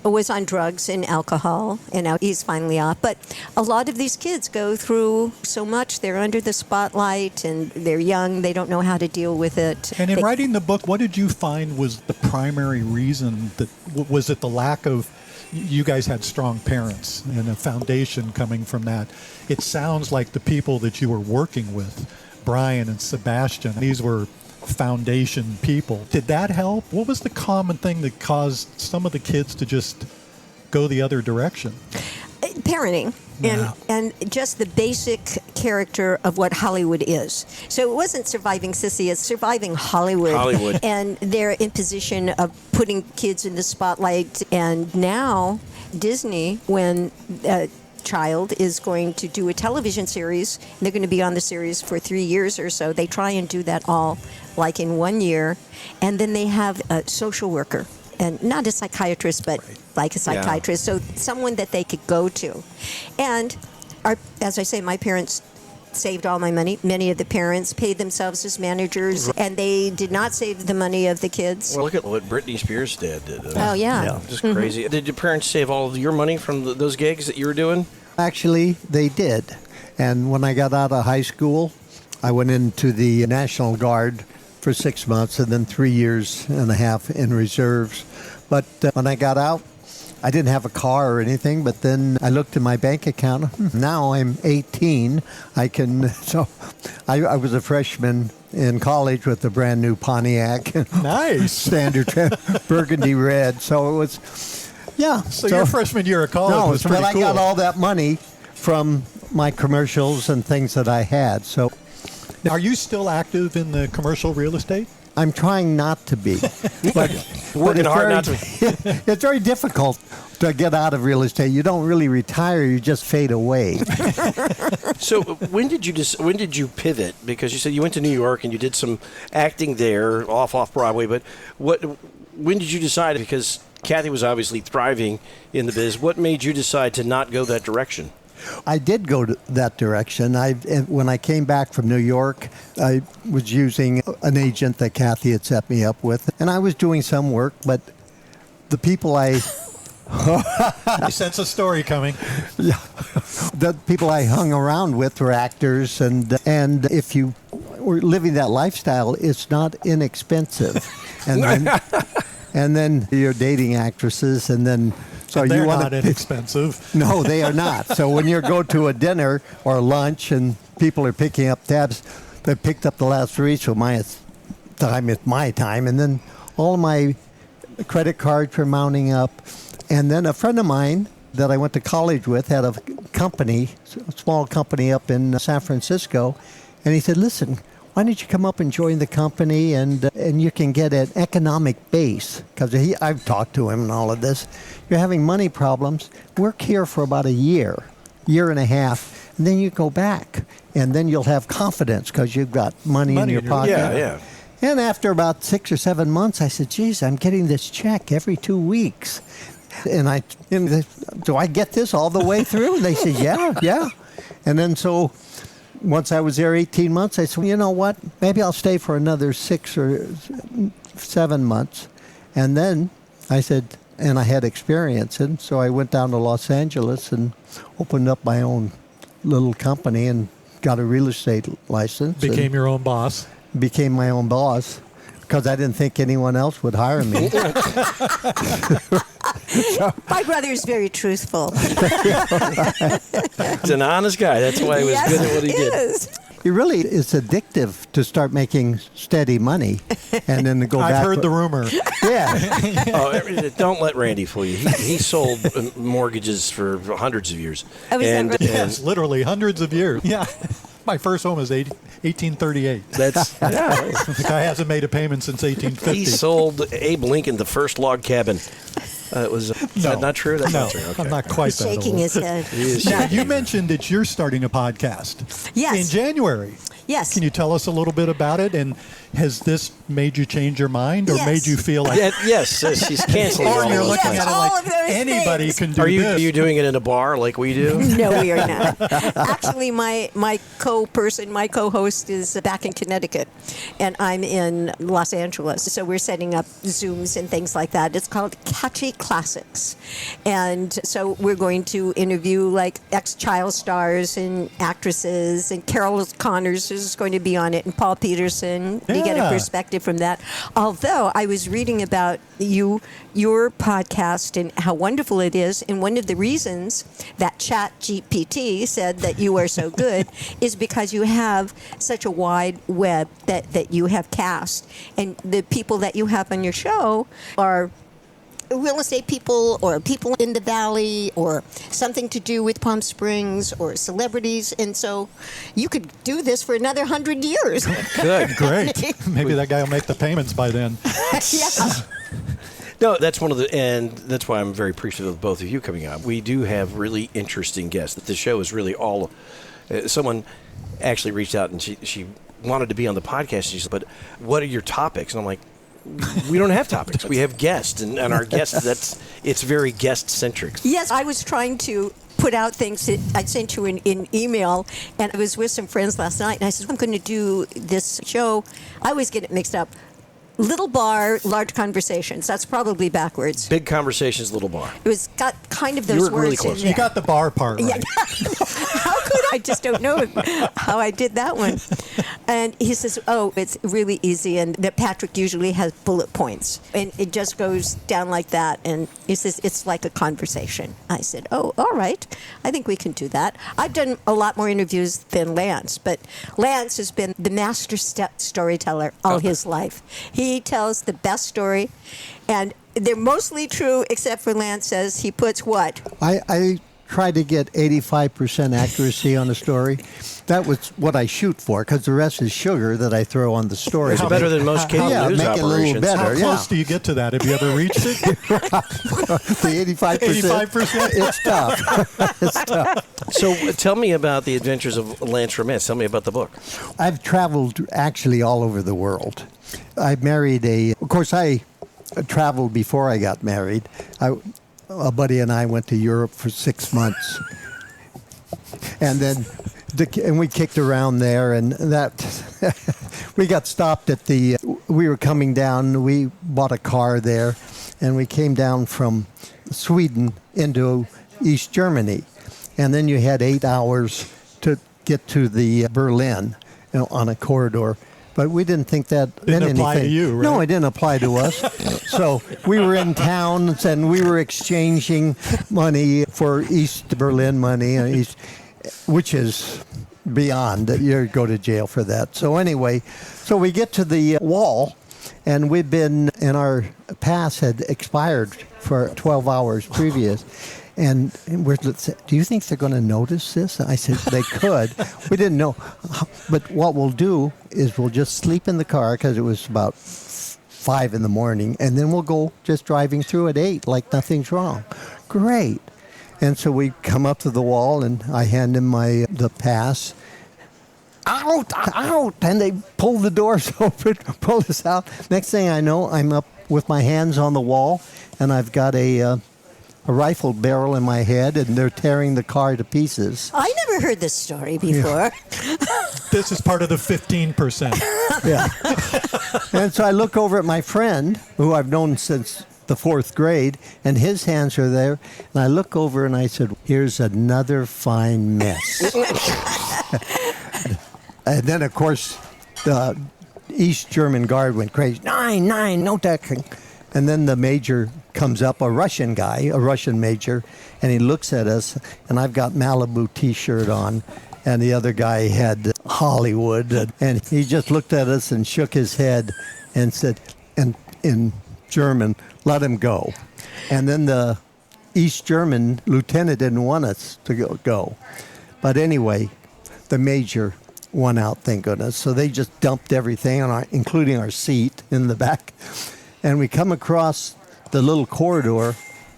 S6: was on drugs and alcohol, and now he's finally off. But a lot of these kids go through so much. They're under the spotlight, and they're young. They don't know how to deal with it.
S4: And in writing the book, what did you find was the primary reason? Was it the lack of... You guys had strong parents and a foundation coming from that. It sounds like the people that you were working with, Brian and Sebastian, these were foundation people. Did that help? What was the common thing that caused some of the kids to just go the other direction?
S6: parenting. And just the basic character of what Hollywood is. So it wasn't surviving Cissy, it's surviving Hollywood. And their imposition of putting kids in the spotlight. And now Disney, when a child is going to do a television series, they're going to be on the series for 3 years or so. They try and do that all like in 1 year. And then they have a social worker. And not a psychiatrist, but like a psychiatrist. So someone that they could go to. And as I say, my parents saved all my money. Many of the parents paid themselves as managers, and they did not save the money of the kids.
S3: Well, look at what Britney Spears' dad did.
S6: Oh, yeah.
S3: Just crazy. Did your parents save all of your money from those gigs that you were doing?
S5: Actually, they did. And when I got out of high school, I went into the National Guard for 6 months and then 3 years and a half in reserves. But when I got out, I didn't have a car or anything, but then I looked at my bank account. Now I'm 18. I was a freshman in college with a brand new Pontiac.
S4: Nice.
S5: Standard burgundy red. So it was, yeah.
S4: So your freshman year of college was pretty
S5: but
S4: cool.
S5: I got all that money from my commercials and things that I had. So,
S4: Are you still active in the commercial real estate?
S5: I'm trying not to be. But
S3: Working hard not to.
S5: It's very difficult to get out of real estate. You don't really retire; you just fade away.
S3: So when did you pivot? Because you said you went to New York and you did some acting there, off Broadway. But when did you decide? Because Kathy was obviously thriving in the biz. What made you decide to not go that direction?
S5: I did go to that direction. When I came back from New York, I was using an agent that Kathy had set me up with, and I was doing some work, but the people I
S4: sense a story coming.
S5: the people I hung around with were actors, and if you were living that lifestyle, it's not inexpensive. And then you're dating actresses, and then so
S4: they're
S5: you want
S4: not inexpensive.
S5: No, they are not. So when you go to a dinner or lunch and people are picking up tabs, they picked up the last three, so my time is my time. And then all of my credit cards were mounting up. And then a friend of mine that I went to college with had a company, a small company up in San Francisco. And he said, listen, why don't you come up and join the company and you can get an economic base? Because I've talked to him and all of this. You're having money problems. Work here for about a year and a half, and then you go back. And then you'll have confidence because you've got money in your pocket.
S3: Yeah.
S5: And after about 6 or 7 months, I said, geez, I'm getting this check every 2 weeks. And do I get this all the way through? And they said, yeah. And then so once I was there 18 months, I said, you know what? Maybe I'll stay for another 6 or 7 months. And then I said, and I had experience. And so I went down to Los Angeles and opened up my own little company and got a real estate license.
S4: Became your own boss.
S5: Became my own boss because I didn't think anyone else would hire me.
S6: My brother is very truthful.
S3: He's an honest guy. That's why he was good at what he did.
S5: It really is addictive to start making steady money and then to go back.
S4: I've heard the rumor.
S5: Yeah.
S3: Don't let Randy fool you. He sold mortgages for hundreds of years.
S6: Yes,
S4: literally hundreds of years. Yeah. My first home was 1838.
S3: That's
S4: The guy hasn't made a payment since 1850.
S3: He sold Abe Lincoln the first log cabin. Is that not true? That's
S4: No,
S3: not true. Okay.
S4: I'm not quite that
S6: shaking
S4: old.
S6: his head.
S4: Now, you mentioned that you're starting a podcast.
S6: Yes.
S4: In January.
S6: Yes.
S4: Can you tell us a little bit about it? And has this made you change your mind or
S6: Yes.
S4: made you feel like
S3: Yes, she's canceling.
S4: or you're
S3: all
S4: looking
S3: those
S6: Yes,
S4: at it
S6: all
S4: like
S6: of those
S4: anybody
S6: things.
S4: can do
S3: Are
S4: this?
S3: you doing it in a bar like we do?
S6: No, we are not. Actually, my co-host is back in Connecticut, and I'm in Los Angeles. So we're setting up Zooms and things like that. It's called Catchy Classics. And so we're going to interview like ex-child stars and actresses, and Carol Connors is going to be on it, and Paul Peterson, to get a
S4: Yeah.
S6: perspective from that. Although I was reading about your podcast and how wonderful it is, and one of the reasons that ChatGPT said that you are so good is because you have such a wide web that you have cast, and the people that you have on your show are real estate people or people in the valley or something to do with Palm Springs or celebrities. And so you could do this for another 100 years.
S3: Good.
S4: Great. Maybe that guy will make the payments by then.
S6: Yeah.
S3: No, that's and that's why I'm very appreciative of both of you coming on. We do have really interesting guests. The show is really all. Someone actually reached out and she wanted to be on the podcast. She said, "But what are your topics?" And I'm like, "We don't have topics. We have guests, and our guests. It's very guest centric."
S6: Yes, I was trying to put out things that I sent you in email, and I was with some friends last night, and I said, I'm going to do this show. I always get it mixed up. Little bar, large conversations. That's probably backwards.
S3: Big conversations, little bar.
S6: It was got kind of those
S3: You were
S6: words
S3: really close.
S6: in there.
S4: You got the bar part right.
S6: Yeah. How could I? Just don't know how I did that one. And he says, oh, it's really easy, and that Patrick usually has bullet points. And it just goes down like that. And he says, it's like a conversation. I said, oh, all right. I think we can do that. I've done a lot more interviews than Lance, but Lance has been the master storyteller all his life. He tells the best story, and they're mostly true, except for Lance says he puts what?
S5: I try to get 85% accuracy on a story. That was what I shoot for, because the rest is sugar that I throw on the story.
S3: It's better than most cable news
S5: make it a little
S3: operations.
S5: better.
S4: How close do you get to that? Have you ever reached it?
S5: The 85%.
S4: 85%?
S5: It's tough. It's tough.
S3: So tell me about the adventures of Lance Romance. Tell me about the book.
S5: I've traveled actually all over the world. I married of course, I traveled before I got married. A buddy and I went to Europe for 6 months. And then we kicked around there, and that we got stopped at we were coming down, we bought a car there, and we came down from Sweden into East Germany. And then you had 8 hours to get to the Berlin, on a corridor. But we didn't think that meant anything.
S4: Didn't apply to you, right?
S5: No, it didn't apply to us. So we were in towns, and we were exchanging money for East Berlin money, which is beyond. You go to jail for that. So anyway, we get to the wall, and our pass had expired for 12 hours previous. And do you think they're going to notice this? I said, they could. We didn't know. But what we'll do is we'll just sleep in the car, because it was about 5 in the morning, and then we'll go just driving through at 8 like nothing's wrong. Great. And so we come up to the wall, and I hand him the pass. Out! And they pull the doors open, pull us out. Next thing I know, I'm up with my hands on the wall, and I've got a rifle barrel in my head, and they're tearing the car to pieces.
S6: I never heard this story before.
S4: Yeah. This is part of the 15%.
S5: Yeah. And so I look over at my friend, who I've known since the 4th grade, and his hands are there. And I look over and I said, here's another fine mess. And then, of course, the East German guard went crazy. 9, no decking. And then the major comes up, a Russian major, and he looks at us, and I've got Malibu T-shirt on, and the other guy had Hollywood, and he just looked at us and shook his head and said, and in German, let him go. And then the East German lieutenant didn't want us to go. But anyway, the major won out, thank goodness. So they just dumped everything, including our seat in the back. And we come across the little corridor,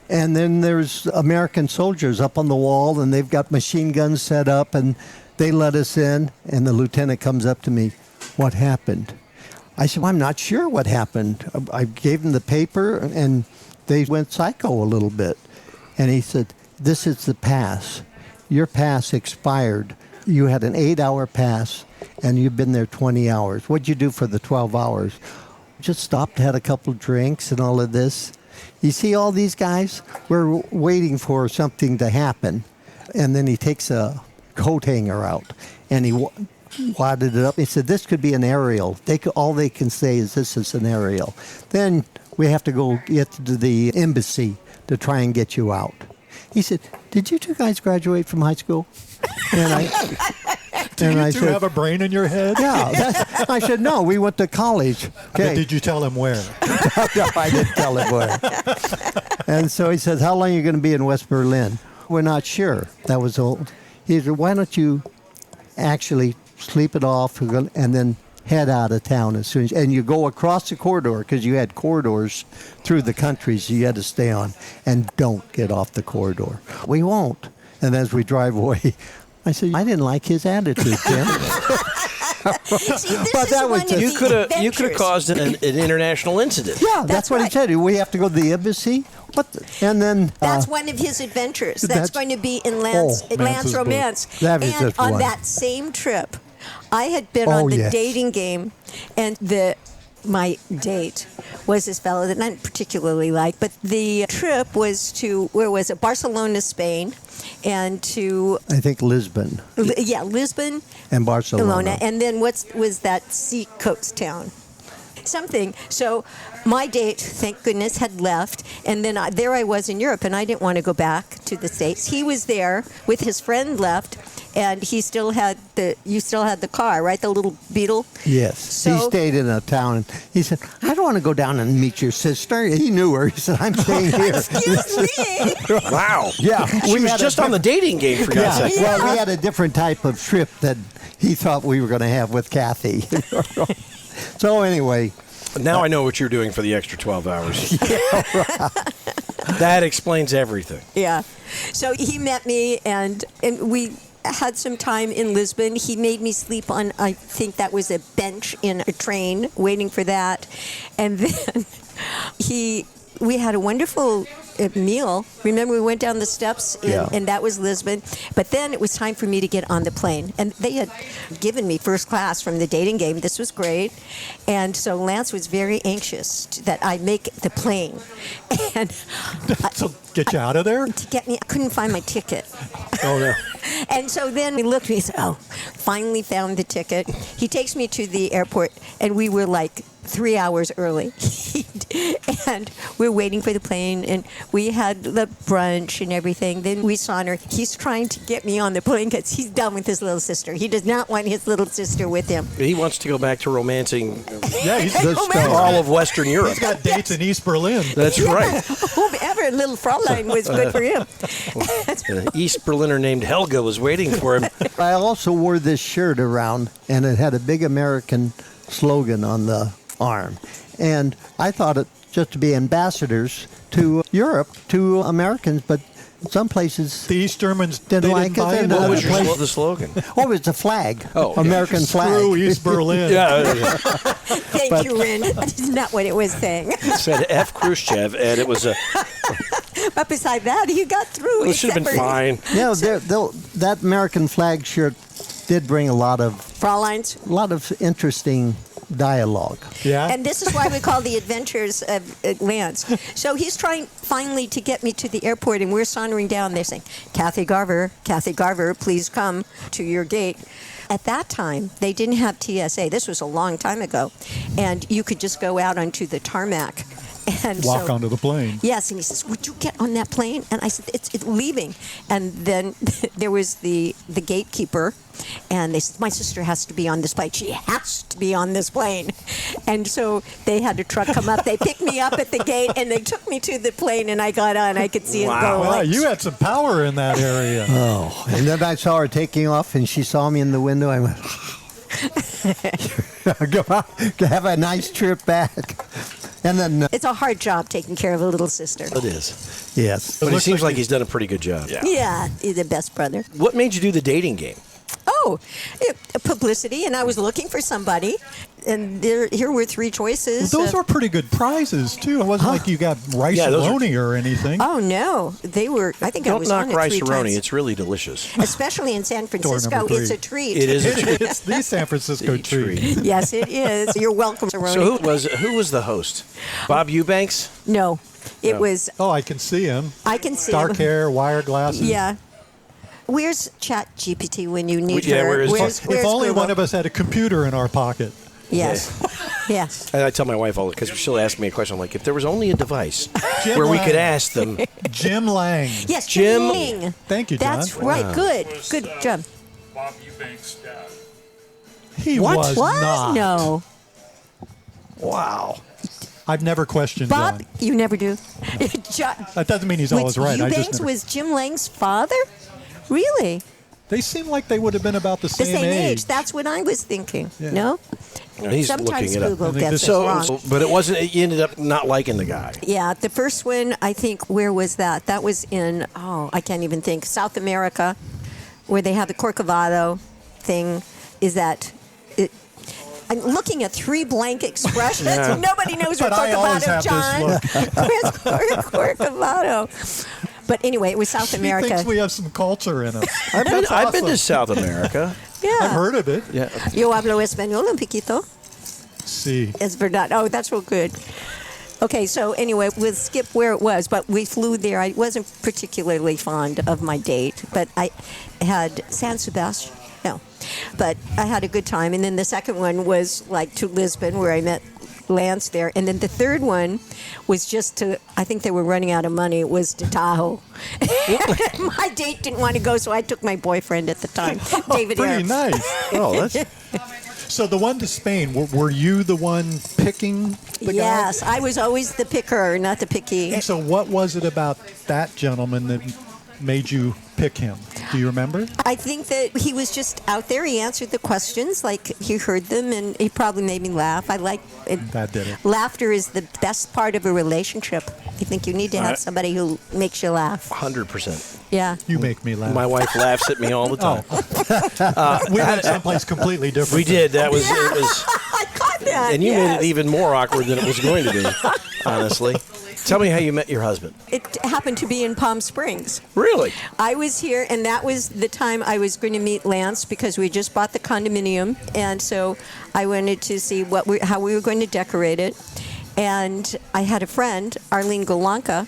S5: and then there's American soldiers up on the wall, and they've got machine guns set up, and they let us in, and the lieutenant comes up to me, what happened? I said, well, I'm not sure what happened. I gave them the paper, and they went psycho a little bit. And he said, this is the pass. Your pass expired. You had an 8-hour pass, and you've been there 20 hours. What'd you do for the 12 hours? Just stopped, had a couple drinks and all of this. You see all these guys? We're waiting for something to happen. And then he takes a coat hanger out, and he wadded it up. He said, this could be an aerial. All they can say is this is an aerial. Then we have to go get to the embassy to try and get you out. He said, did you two guys graduate from high school? And
S4: Do
S5: And
S4: you
S5: I
S4: two
S5: said,
S4: have a brain in your head?
S5: yeah. I said, no, we went to college. Okay.
S4: Did you tell him where?
S5: No, I didn't tell him where. And so he says, how long are you going to be in West Berlin? We're not sure. That was old. He said, why don't you actually sleep it off and then head out of town as soon as, and you go across the corridor, because you had corridors through the countries you had to stay on, and don't get off the corridor. We won't. And as we drive away, I said, I didn't like his attitude, Jim.
S6: See, this
S5: But
S6: is
S5: that was
S6: one of
S5: just-
S3: You
S6: the
S3: could have
S6: adventures.
S3: caused an international incident.
S5: Yeah, that's what
S6: right.
S5: he said. We have to go to the embassy. What? And then
S6: That's one of his adventures. That's
S5: that's-
S6: going to be in Lance
S4: Lance's book.
S6: Romance.
S5: That is
S6: and
S5: just
S6: on
S5: one.
S6: that same trip, I had been
S5: Oh,
S6: on the
S5: yes.
S6: dating game, and my date was this fellow that I didn't particularly like, but the trip was to, where was it? Barcelona, Spain, and to,
S5: I think Lisbon
S6: Lisbon,
S5: and Barcelona.
S6: and then was that seacoast town? Something. So my date, thank goodness, had left, and then there I was in Europe, and I didn't want to go back to the States. He was there with his friend left, and you still had the car, right? The little Beetle.
S5: Yes.
S6: So-
S5: He stayed in a town. And he said, I don't want to go down and meet your sister. He knew her. He said, I'm staying here.
S6: Excuse me.
S3: Wow.
S5: Yeah.
S3: She was just on the dating game, for God's
S5: Yeah.
S3: sake.
S5: Well, we had a different type of trip that he thought we were going to have with Kathy. So anyway,
S3: Now I know what you're doing for the extra 12 hours. That explains everything.
S6: Yeah. So he met me, and we had some time in Lisbon. He made me sleep on, I think that was a bench in a train, waiting for that. And then we had a wonderful meal. Remember, we went down the steps, and that was Lisbon. But then it was time for me to get on the plane. And they had given me first class from the dating game. This was great. And so Lance was very anxious that I make the plane. And
S4: So get you out of there?
S6: to get me, I couldn't find my ticket.
S3: Oh, no.
S6: And so then he looked at me and said, oh, finally found the ticket. He takes me to the airport, and we were like 3 hours early. And we're waiting for the plane, and we had the brunch and everything. Then we saw her. He's trying to get me on the plane because he's done with his little sister. He does not want his little sister with him.
S3: He wants to go back to romancing
S4: Yeah, he's
S3: all of Western Europe.
S4: He's got dates in East Berlin.
S3: That's right.
S6: Whomever, little Fraulein, was good for him.
S3: An East Berliner named Helga was waiting for him.
S5: I also wore this shirt around, and it had a big American slogan on the arm. And I thought it just to be ambassadors to Europe, to Americans, but some places
S4: The East Germans
S5: Didn't
S4: they
S5: like
S4: didn't buy
S5: it,
S4: into
S5: and
S3: What
S5: other
S3: was
S4: that.
S3: the slogan?
S5: Oh, it's a flag.
S3: Oh, yeah.
S5: American flag.
S4: Screw East Berlin.
S3: Yeah,
S6: Thank you, Rin. That is not what it was saying.
S3: it said F. Khrushchev, and it was a.
S6: But beside that, he got through.
S3: Well, it should have been
S6: except for-
S3: fine.
S5: Yeah, that American flag shirt did bring a lot of
S6: Fraulein's.
S5: interesting dialogue.
S4: Yeah.
S6: And this is why we call the adventures of Lance. So he's trying finally to get me to the airport, and we're sauntering down. They're saying, Kathy Garver, please come to your gate. At that time, they didn't have TSA. This was a long time ago. And you could just go out onto the tarmac. And
S4: Walk
S6: so,
S4: onto the plane.
S6: Yes, and he says, would you get on that plane? And I said, it's leaving. And then there was the gatekeeper, and they said, my sister has to be on this plane. She has to be on this plane. And so they had a truck come up. They picked me up at the gate, and they took me to the plane, and I got on. I could see it go.
S4: Wow,
S6: like,
S4: you had some power in that area.
S5: Oh, and then I saw her taking off, and she saw me in the window. I went, go have a nice trip back. And then,
S6: it's a hard job taking care of a little sister.
S3: It is.
S5: yes.
S3: But it
S4: looks
S3: seems
S4: like
S3: like he's done a pretty good job.
S6: Yeah, he's the best brother.
S3: What made you do the dating game?
S6: Oh, publicity, and I was looking for somebody, and here were three choices.
S4: Those were pretty good prizes, too. It wasn't like you got
S3: those are-
S4: rice-a-roni or anything.
S6: Oh no, they were. I think I
S3: Don't
S6: was
S3: knock
S6: on it 3
S3: rice-a-roni.
S6: times.
S3: It's really delicious.
S6: Especially in San Francisco,
S4: number 3.
S6: it's a treat.
S3: It is a treat.
S4: It's the San Francisco treat.
S6: Yes, it is. You're welcome, Roni.
S3: So who was the host? Bob Eubanks?
S6: No, it
S3: No.
S6: was.
S4: Oh, I can see him.
S6: I can see
S4: Dark
S6: him.
S4: hair, wire glasses.
S6: Yeah. Where's Chat GPT when you need
S3: Yeah,
S6: her?
S3: where is
S6: where's
S4: If only
S6: Google?
S4: one of us had a computer in our pocket.
S6: Yes. Yes.
S3: And I tell my wife all because she'll ask me a question. I'm like, if there was only a device
S4: Jim
S3: where we
S4: Lang.
S3: could ask them.
S4: Jim Lang.
S6: Yes,
S3: Jim-
S6: Ling.
S4: Thank you, John.
S6: That's right. Good. Good job.
S8: Bob Eubanks' dad.
S4: He
S3: What?
S4: was
S6: What?
S4: not.
S6: No.
S3: Wow.
S4: I've never questioned
S6: Bob,
S4: John.
S6: you never do.
S4: That doesn't mean he's always right. I just
S6: Eubanks
S4: never...
S6: was Jim Lang's father? Really?
S4: They seem like they would have been about the
S6: The
S4: same,
S6: same age. That's what I was thinking.
S4: Yeah.
S6: No?
S3: He's
S6: Sometimes
S3: looking it up.
S6: Google gets it wrong.
S3: But it wasn't. You ended up not liking the guy.
S6: Yeah, the first one, I think, where was that? That was in, I can't even think, South America, where they have the Corcovado thing. Is that... I'm looking at three blank expressions.
S3: Yeah.
S6: Nobody knows what
S4: But I always
S6: Corcovado,
S4: have this
S6: John. Where's Corcovado? But anyway, it was South
S4: She
S6: America.
S4: thinks we have some culture in us.
S3: I've been to South America.
S6: Yeah.
S4: I've heard of it.
S3: Yeah.
S6: Yo hablo español un poquito.
S4: See.
S6: Es verdad. Oh, that's real good. Okay, so anyway, we'll skip where it was, but we flew there. I wasn't particularly fond of my date, but I had San Sebastian. No, but I had a good time. And then the second one was like to Lisbon, where I met Lance there. And then the third one was just to, I think they were running out of money, it was to Tahoe. My date didn't want to go, so I took my boyfriend at the time, David
S4: Pretty
S6: Ayre.
S4: nice.
S3: Oh, that's.
S4: So the one to Spain, were you the one picking the
S6: Yes, I was always the picker, not the picky.
S4: guy? So what was it about that gentleman that made you pick him? Do you remember?
S6: I think that he was just out there. He answered the questions like he heard them, and he probably made me laugh. I like it.
S4: That did it.
S6: Laughter is the best part of a relationship. I think you need to have somebody who makes you laugh.
S3: 100%.
S6: Yeah.
S4: You make me laugh.
S3: My wife laughs at me all the time.
S4: We went someplace completely different.
S3: We did. That was. It was.
S6: I caught that.
S3: And you
S6: yes.
S3: made it even more awkward than it was going to be. Honestly. Tell me how you met your husband.
S6: It happened to be in Palm Springs.
S3: Really?
S6: I was here, and that was the time I was going to meet Lance because we just bought the condominium, and so I wanted to see how we were going to decorate it. And I had a friend, Arlene Golanka,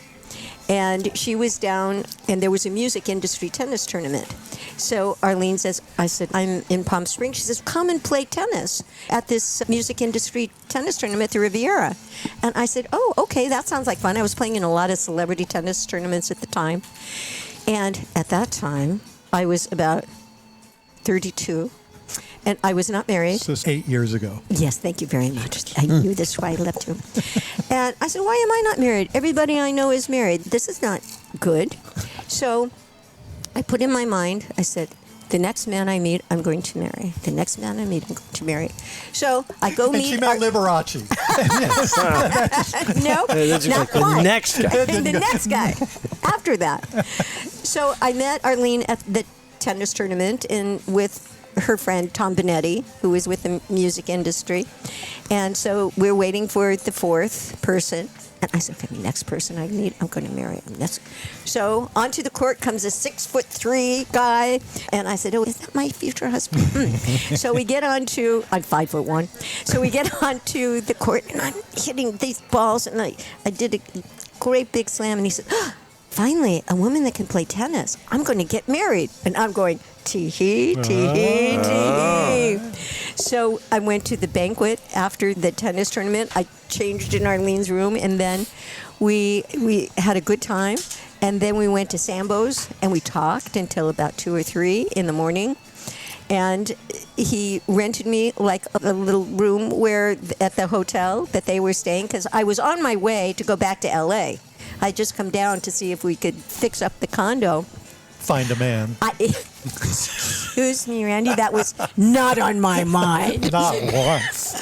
S6: and she was down, and there was a music industry tennis tournament. So Arlene says, I said, I'm in Palm Springs. She says, come and play tennis at this music industry tennis tournament at the Riviera. And I said, oh, okay, that sounds like fun. I was playing in a lot of celebrity tennis tournaments at the time. And at that time, I was about 32, and I was not married.
S4: This is 8 years ago.
S6: Yes, thank you very much. I knew this why I left you. And I said, why am I not married? Everybody I know is married. This is not good. So I put in my mind, I said, the next man I meet, I'm going to marry. The next man I meet, I'm going to marry. So I go
S4: And
S6: meet...
S4: she met Liberace.
S6: No,
S3: That's
S6: not
S3: like the
S6: quite.
S3: next guy.
S6: The next guy after that. So I met Arlene at the tennis tournament with her friend Tom Benetti, who was with the music industry. And so we're waiting for the fourth person. And I said, okay, the next person I meet, I'm going to marry him. So onto the court comes a 6'3" guy. And I said, oh, is that my future husband? So we get I'm 5'1". So we get onto the court, and I'm hitting these balls. And I did a great big slam. And he said, finally, a woman that can play tennis. I'm going to get married. And I'm going, tee-hee, tee-hee, tee-hee. So I went to the banquet after the tennis tournament. I changed in Arlene's room, and then we had a good time. And then we went to Sambo's, and we talked until about 2 or 3 in the morning. And he rented me like a little room at the hotel that they were staying, because I was on my way to go back to L.A. I'd just come down to see if we could fix up the condo.
S4: Find a man.
S6: Excuse me, Randy, that was not on my mind.
S4: Not once.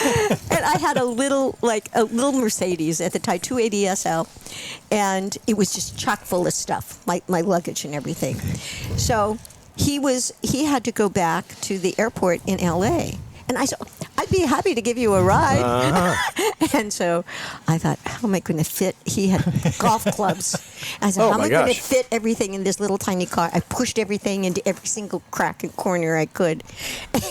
S6: And I had a little Mercedes at the time, 280 SL, and it was just chock full of stuff, my luggage and everything. So he had to go back to the airport in LA. And I said, I'd be happy to give you a ride. Uh-huh. And so I thought, how am I going to fit? He had golf clubs. I said, how am I going to fit everything in this little tiny car? I pushed everything into every single crack and corner I could.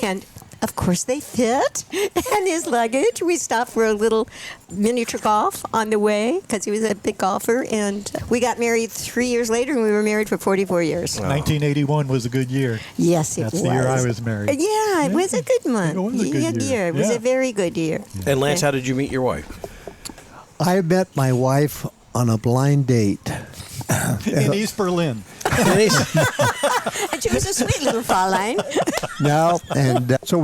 S6: And of course they fit. And his luggage, we stopped for a little miniature golf on the way because he was a big golfer. And we got married 3 years later, and we were married for 44 years.
S4: 1981 was a good year.
S6: Yes, it
S4: That's
S6: was.
S4: the year I was married.
S6: Yeah, it was a good one.
S4: It was a good year.
S6: It was a very good year.
S3: And Lance, how did you meet your wife?
S5: I met my wife on a blind date.
S4: In East Berlin.
S6: And she was a sweet little Fraulein.
S5: No, and so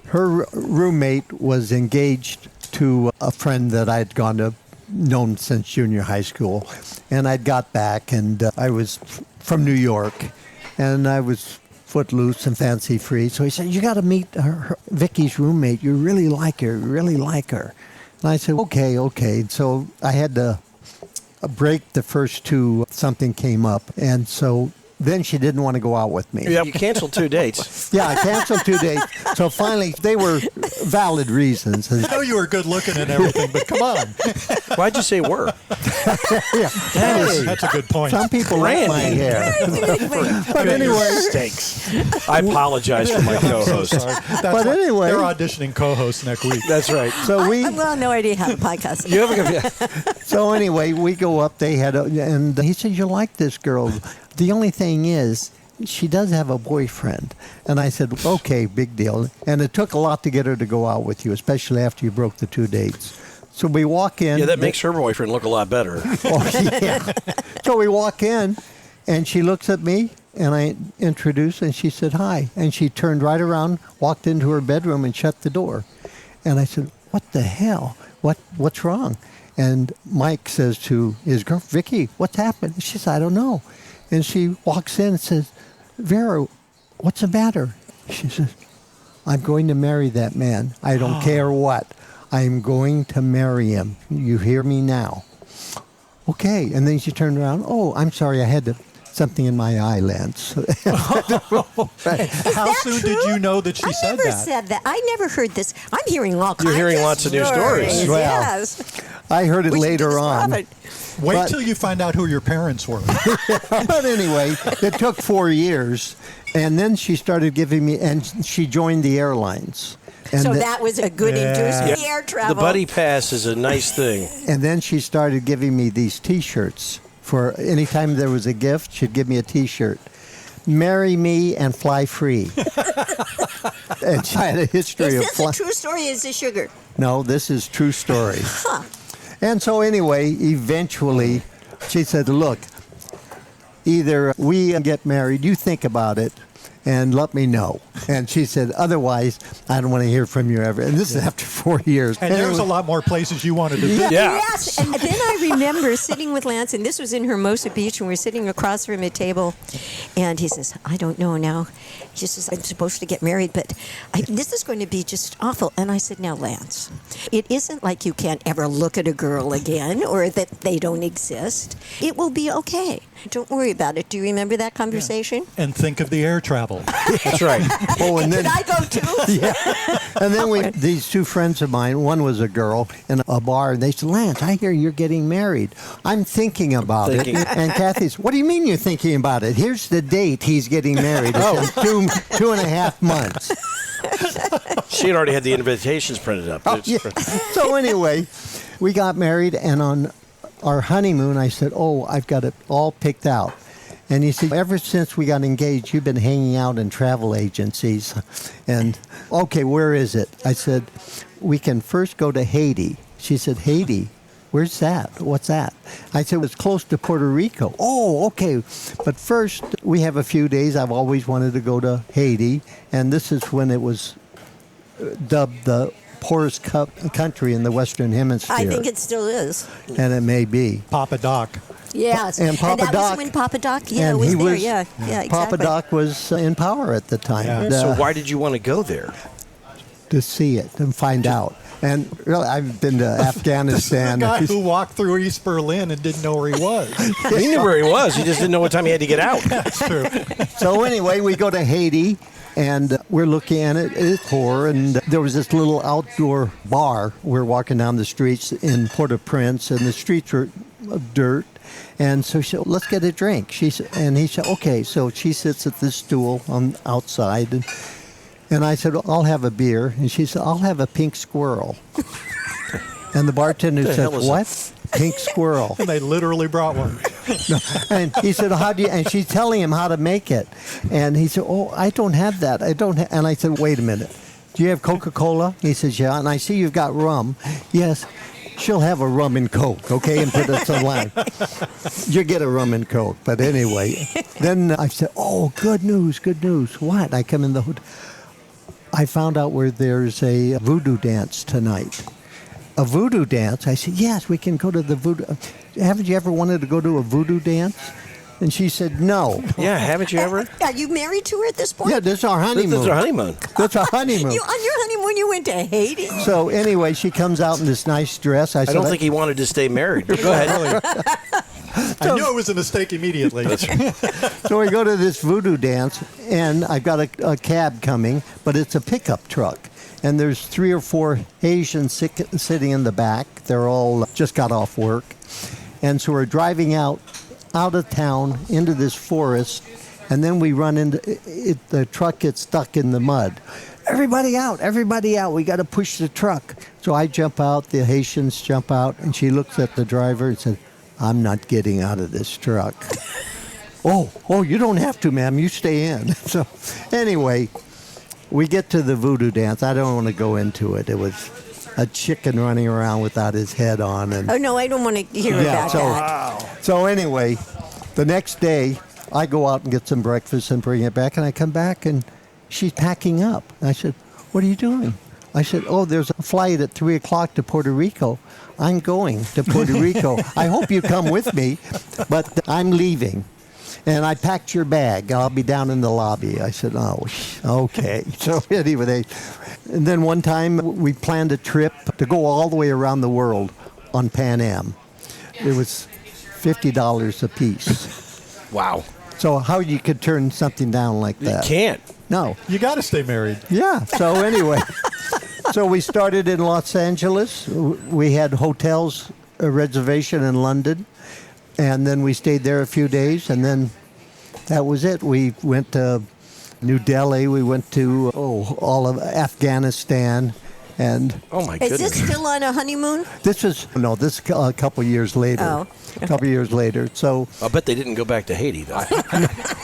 S5: her roommate was engaged to a friend that I'd known since junior high school. And I'd got back, and I was from New York, and I was footloose and fancy free. So he said, you got to meet Vicky's roommate. You really like her. You really like her. And I said, okay. So I had to break the first two. Something came up. And so then she didn't want to go out with me.
S3: Yeah, you canceled 2 dates.
S5: Yeah, I canceled 2 dates. So finally, they were valid reasons.
S4: I know you were good looking and everything, but come on.
S3: Why'd you say were?
S5: Yeah,
S4: That's a good point.
S5: some people like my hair. But anyway,
S3: Mistakes. I apologize for my co-host.
S5: But anyway.
S4: They're auditioning co-hosts next week.
S3: That's right.
S5: so we.
S6: Well, no idea how to podcast.
S3: You have a
S5: So anyway, we go up. And he said, "You like this girl? The only thing is, she does have a boyfriend." And I said, "Okay, big deal." And it took a lot to get her to go out with you, especially after you broke the 2 dates. So we walk in.
S3: Yeah, that makes her boyfriend look a lot better.
S5: Oh, yeah. So we walk in, and she looks at me, and I introduced, and she said, "Hi." And she turned right around, walked into her bedroom, and shut the door. And I said, "What the hell? What's wrong?" And Mike says to his girl, "Vicky, what's happened?" She says, "I don't know." And she walks in and says, "Vera, what's the matter?" She says, "I'm going to marry that man. I don't care what. I'm going to marry him. You hear me now?" Okay. And then she turned around. "Oh, I'm sorry. I had something in my eye, Lance."
S4: How soon did you know that she said
S6: I never
S4: that?
S6: said that. I never heard this. I'm hearing all kinds
S3: You're hearing
S6: of
S3: lots of new stories.
S5: Well,
S6: Yes.
S5: I heard it
S6: We should do
S5: later
S6: this
S5: on.
S6: often.
S4: Wait
S5: But-
S4: till you find out who your parents were.
S5: But anyway, it took 4 years. And then she started giving me, and she joined the airlines. And
S6: So
S5: the-
S6: that was a good inducement. Air travel.
S3: The buddy pass is a nice thing.
S5: And then she started giving me these T-shirts. For any time there was a gift, she'd give me a T-shirt. "Marry me and fly free." And she had a history
S6: Is
S5: of
S6: this a
S5: flying.
S6: true story? Is this sugar?
S5: No, this is true story. And so anyway, eventually, she said, "Look, either we get married, you think about it, and let me know." And she said, "Otherwise, I don't want to hear from you ever." And this is after 4 years.
S4: And there was a lot more places you wanted to visit.
S3: Yeah.
S6: Yes. And then I remember sitting with Lance, and this was in Hermosa Beach, and we're sitting across from a table, and he says, "I don't know now." He says, "I'm supposed to get married, but this is going to be just awful." And I said, "Now, Lance, it isn't like you can't ever look at a girl again or that they don't exist. It will be okay. Don't worry about it." Do you remember that conversation?
S4: And think of the air travel.
S3: That's right.
S5: Oh, and then
S6: Did I go too?
S5: And then these two friends of mine, one was a girl in a bar, and they said, "Lance, I hear you're getting married." "I'm thinking about it." And Kathy's, "What do you mean you're thinking about it? Here's the date he's getting married. It's in 2.5 months.
S3: She had already had the invitations printed up.
S5: Oh, yeah. So anyway, we got married, and on our honeymoon, I said, "Oh, I've got it all picked out." And he said, "Ever since we got engaged, you've been hanging out in travel agencies." And, "Okay, where is it?" I said, "We can first go to Haiti." She said, "Haiti? Where's that? What's that?" I said, "It's close to Puerto Rico." "Oh, okay. But first, we have a few days. I've always wanted to go to Haiti." And this is when it was dubbed the poorest country in the Western Hemisphere.
S6: I think it still is.
S5: And it may be.
S4: Papa Doc.
S6: Yes.
S5: And Papa
S6: that
S5: Doc.
S6: was when Papa Doc,
S5: And
S6: was
S5: he
S6: there.
S5: was-
S6: Yeah, exactly.
S5: Papa Doc was in power at the time.
S4: Yeah.
S3: So why did you want to go there?
S5: To see it and find out. And really, I've been to Afghanistan.
S4: The guy who walked through East Berlin and didn't know where he was.
S3: He knew where he was. He just didn't know what time he had to get out.
S4: That's true.
S5: So anyway, we go to Haiti, and we're looking at it. It's poor, and there was this little outdoor bar. We're walking down the streets in Port-au-Prince, and the streets were dirt. And so she said, "Let's get a drink." And he said, "Okay." So she sits at this stool on outside, and I said, "I'll have a beer." And she said, "I'll have a pink squirrel." And the bartender said,
S3: hell is
S5: "What? Pink squirrel?"
S4: And they literally brought one.
S5: And he said, "How do you?" And she's telling him how to make it. And he said, "Oh, I don't have that. I don't." And I said, "Wait a minute. Do you have Coca-Cola?" He says, "Yeah." And I see you've got rum. "Yes." "She'll have a rum and Coke, okay?" And put it some lime. You get a rum and Coke. But anyway, then I said, "Oh, good news, good news." "What?" I come in the hood. I found out where there's a voodoo dance tonight. A voodoo dance? I said, yes, we can go to the voodoo. Haven't you ever wanted to go to a voodoo dance? And she said, no.
S3: Yeah, haven't you ever?
S6: Are you married to her at this point?
S5: Yeah, this is our honeymoon.
S3: This is our honeymoon.
S5: That's our honeymoon.
S6: On your honeymoon, you went to Haiti?
S5: So anyway, she comes out in this nice dress.
S3: I don't think he wanted to stay married. But go ahead.
S4: I knew it was a mistake immediately.
S5: So we go to this voodoo dance, and I've got a cab coming, but it's a pickup truck. And there's 3 or 4 Asians sitting in the back. They're all just got off work. And so we're driving out of town into this forest, and then we run into it. The truck gets stuck in the mud. Everybody out, we got to push the truck. So I jump out, the Haitians jump out, and she looks at the driver and said, I'm not getting out of this truck. Oh, you don't have to, ma'am, you stay in. So anyway, we get to the voodoo dance. I don't want to go into it. It was a chicken running around without his head on. And
S6: Oh, no, I don't want to hear about that.
S5: So anyway, the next day, I go out and get some breakfast and bring it back, and I come back, and she's packing up. I said, what are you doing? I said, oh, there's a flight at 3 o'clock to Puerto Rico. I'm going to Puerto Rico. I hope you come with me, but I'm leaving. And I packed your bag. I'll be down in the lobby. I said, oh, okay. So anyway, and then one time we planned a trip to go all the way around the world on Pan Am. It was $50 a piece.
S3: Wow.
S5: So how you could turn something down like that?
S3: You can't.
S5: No.
S4: You got to stay married.
S5: Yeah. So anyway, so we started in Los Angeles. We had hotels, a reservation in London, and then we stayed there a few days, and then that was it. We went to New Delhi. We went to all of Afghanistan, and
S3: Oh, my
S6: Is
S3: goodness.
S6: this still on a honeymoon?
S5: this is a couple years later.
S6: Oh,
S5: A couple years later. So
S3: I'll bet they didn't go back to Haiti, though.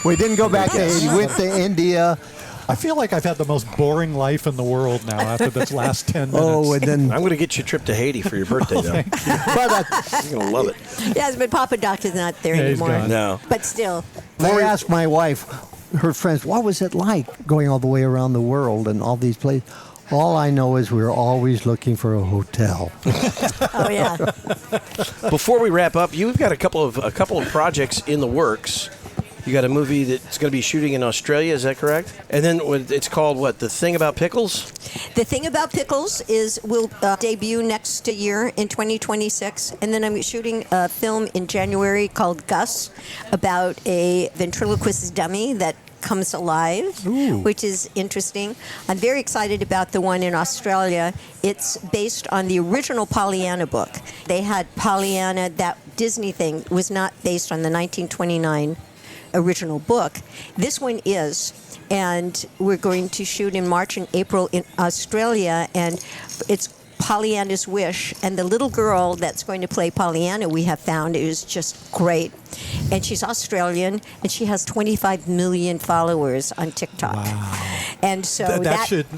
S5: we didn't go back to Haiti. We went to India.
S4: I feel like I've had the most boring life in the world now after this last 10 minutes.
S5: Oh, and then
S3: I'm going to get you a trip to Haiti for your birthday, though.
S5: but
S3: You're going to love it.
S6: yes, but Papa Doc is not there
S4: Yeah, he's
S6: anymore.
S4: gone.
S3: No.
S6: But still.
S5: I asked my wife, her friends, what was it like going all the way around the world and all these places? All I know is we were always looking for a hotel.
S6: Oh, yeah.
S3: Before we wrap up, you've got a couple of projects in the works. You got a movie that's going to be shooting in Australia, is that correct? And then it's called what? The Thing About Pickles?
S6: The Thing About Pickles will debut next year in 2026, and then I'm shooting a film in January called Gus about a ventriloquist dummy that comes alive, which is interesting. I'm very excited about the one in Australia. It's based on the original Pollyanna book. They had Pollyanna, that Disney thing was not based on the 1929 original book. This one is, and we're going to shoot in March and April in Australia, and it's Pollyanna's Wish, and the little girl that's going to play Pollyanna we have found is just great. And she's Australian, and she has 25 million followers on TikTok.
S4: Wow.
S6: And so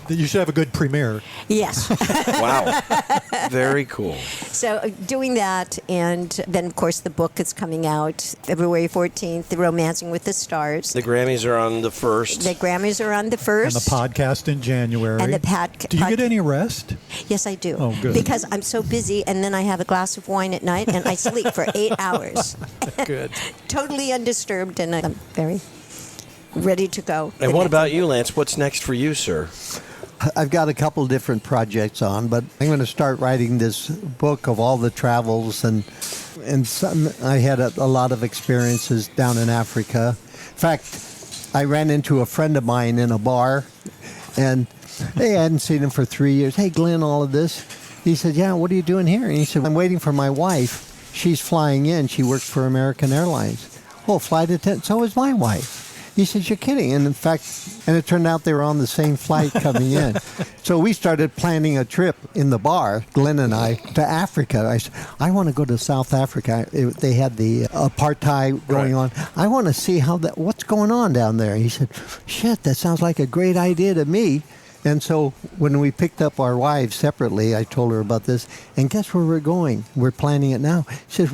S4: you should have a good premiere.
S6: yes.
S3: Wow. Very cool.
S6: So doing that, and then of course the book is coming out February 14th, The Romancing with the Stars.
S3: The Grammys are on the 1st.
S6: The Grammys are on the 1st.
S4: And the podcast in January.
S6: And the
S4: Do you get any rest?
S6: Yes, I do.
S4: Oh, good.
S6: Because I'm so busy, and then I have a glass of wine at night, and I sleep for 8 hours.
S4: Good.
S6: Totally undisturbed, and I'm very ready to go.
S3: And what about you, Lance? What's next for you, sir?
S5: I've got a couple different projects on, but I'm going to start writing this book of all the travels, and some, I had a lot of experiences down in Africa. In fact, I ran into a friend of mine in a bar, and I hadn't seen him for 3 years. Hey, Glenn, all of this. He said, yeah, what are you doing here? And he said, I'm waiting for my wife. She's flying in. She works for American Airlines. Oh, flight attendant. So is my wife. He says, you're kidding. And in fact, and it turned out they were on the same flight coming in. So we started planning a trip in the bar, Glenn and I, to Africa. I said, I want to go to South Africa. They had the apartheid going on. I want to see what's going on down there. He said, shit, that sounds like a great idea to me. And so when we picked up our wives separately, I told her about this. And guess where we're going? We're planning it now. She says,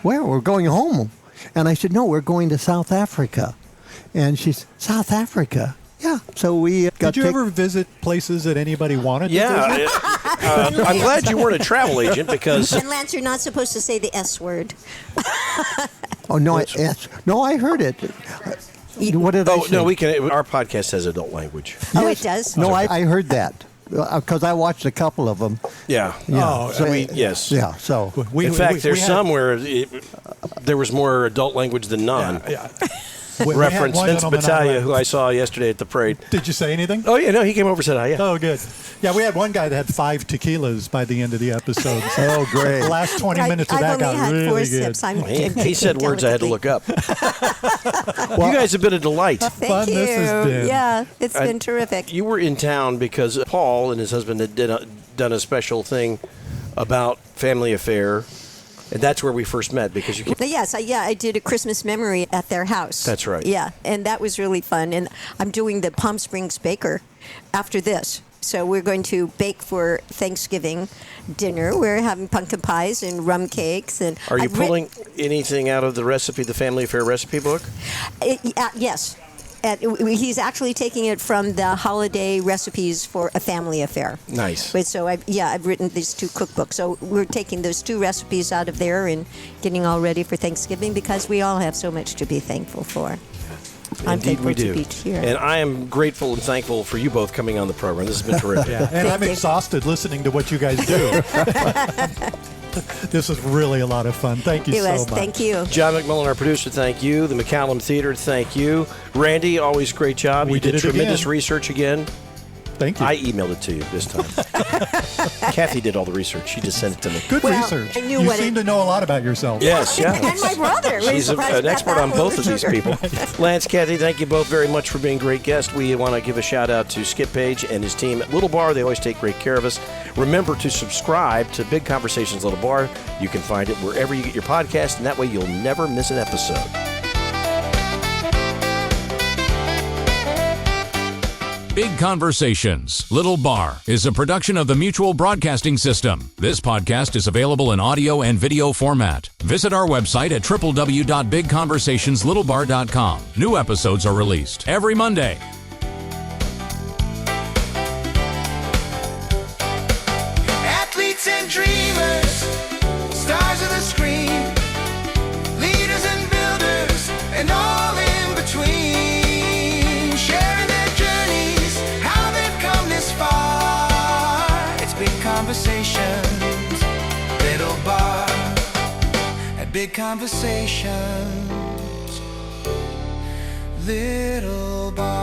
S5: where? We're going home. And I said, no, we're going to South Africa. And she said, South Africa? Yeah. So we got.
S4: Did you ever visit places that anybody wanted to
S3: Yeah.
S4: visit?
S3: I'm glad you weren't a travel agent because
S6: And Lance, you're not supposed to say the S word.
S5: Oh no! I heard it. What did I say?
S3: no, we can. Our podcast has adult language.
S6: Oh, it does?
S5: No, I heard that because I watched a couple of them.
S3: Yeah.
S4: Oh,
S3: So yes.
S5: Yeah. So
S4: We-
S3: In
S4: we-
S3: fact,
S4: we
S3: there's
S4: had-
S3: some where there was more adult language than non.
S4: Yeah. We had
S3: Reference
S4: one
S3: Vince
S4: gentleman on
S3: Battaglia,
S4: Lance.
S3: who I saw yesterday at the parade.
S4: Did you say anything?
S3: Oh yeah, no, he came over and said hi. Yeah.
S4: Oh, good. Yeah, we had one guy that had 5 tequilas by the end of the episode.
S5: Oh, great.
S4: The last 20 minutes of that
S6: I've
S4: got
S6: only had
S4: really
S6: 4
S4: good.
S6: sips. I'm
S3: He said words I had to look up. You guys have been a delight.
S6: Thank
S4: Fun
S6: you.
S4: this has been.
S6: Yeah, it's been terrific.
S3: You were in town because Paul and his husband had done a special thing about Family Affair, and that's where we first met because you.
S6: But yes, I did a Christmas memory at their house.
S3: That's right.
S6: Yeah, and that was really fun. And I'm doing the Palm Springs Baker after this. So we're going to bake for Thanksgiving dinner. We're having pumpkin pies and rum cakes. And
S3: Are you
S6: I've writ-
S3: pulling anything out of the recipe, the Family Affair recipe book?
S6: Yes. He's actually taking it from the holiday recipes for a family affair.
S3: Nice.
S6: But so I've written these 2 cookbooks. So we're taking those 2 recipes out of there and getting all ready for Thanksgiving because we all have so much to be thankful for. I'm
S3: Indeed,
S6: thankful
S3: we do.
S6: to be here.
S3: And I am grateful and thankful for you both coming on the program. This has been terrific.
S4: Yeah, and I'm exhausted listening to what you guys do. This was really a lot of fun. Thank you
S6: It
S4: so
S6: was.
S4: much.
S6: Thank you.
S3: John McMillan, our producer, thank you. The McCallum Theater, thank you. Randy, always great job.
S4: We
S3: You
S4: did it
S3: tremendous
S4: again.
S3: research again.
S4: Thank you.
S3: I emailed it to you this time. Kathy did all the research. She just sent it to me.
S4: Good
S6: Well,
S4: research.
S6: I knew
S4: You
S6: what
S4: seem
S6: it-
S4: to know a lot about yourself.
S3: Yes, yeah.
S6: And my brother. We're
S3: She's
S6: surprised
S3: an
S6: about
S3: expert
S6: that
S3: on both of these
S6: sugar.
S3: people. Lance, Kathy, thank you both very much for being great guests. We want to give a shout out to Skip Paige and his team at Little Bar. They always take great care of us. Remember to subscribe to Big Conversations Little Bar. You can find it wherever you get your podcast, and that way you'll never miss an episode.
S2: Big Conversations, Little Bar is a production of the Mutual Broadcasting System. This podcast is available in audio and video format. Visit our website at www.bigconversationslittle.bar.com. New episodes are released every Monday.
S1: Athletes and dreamers, stars of the screen, leaders and builders, and all in between, sharing their journeys, how they've come this far. It's Big Conversations, Little Bar, at Big Conversations, Little Bar.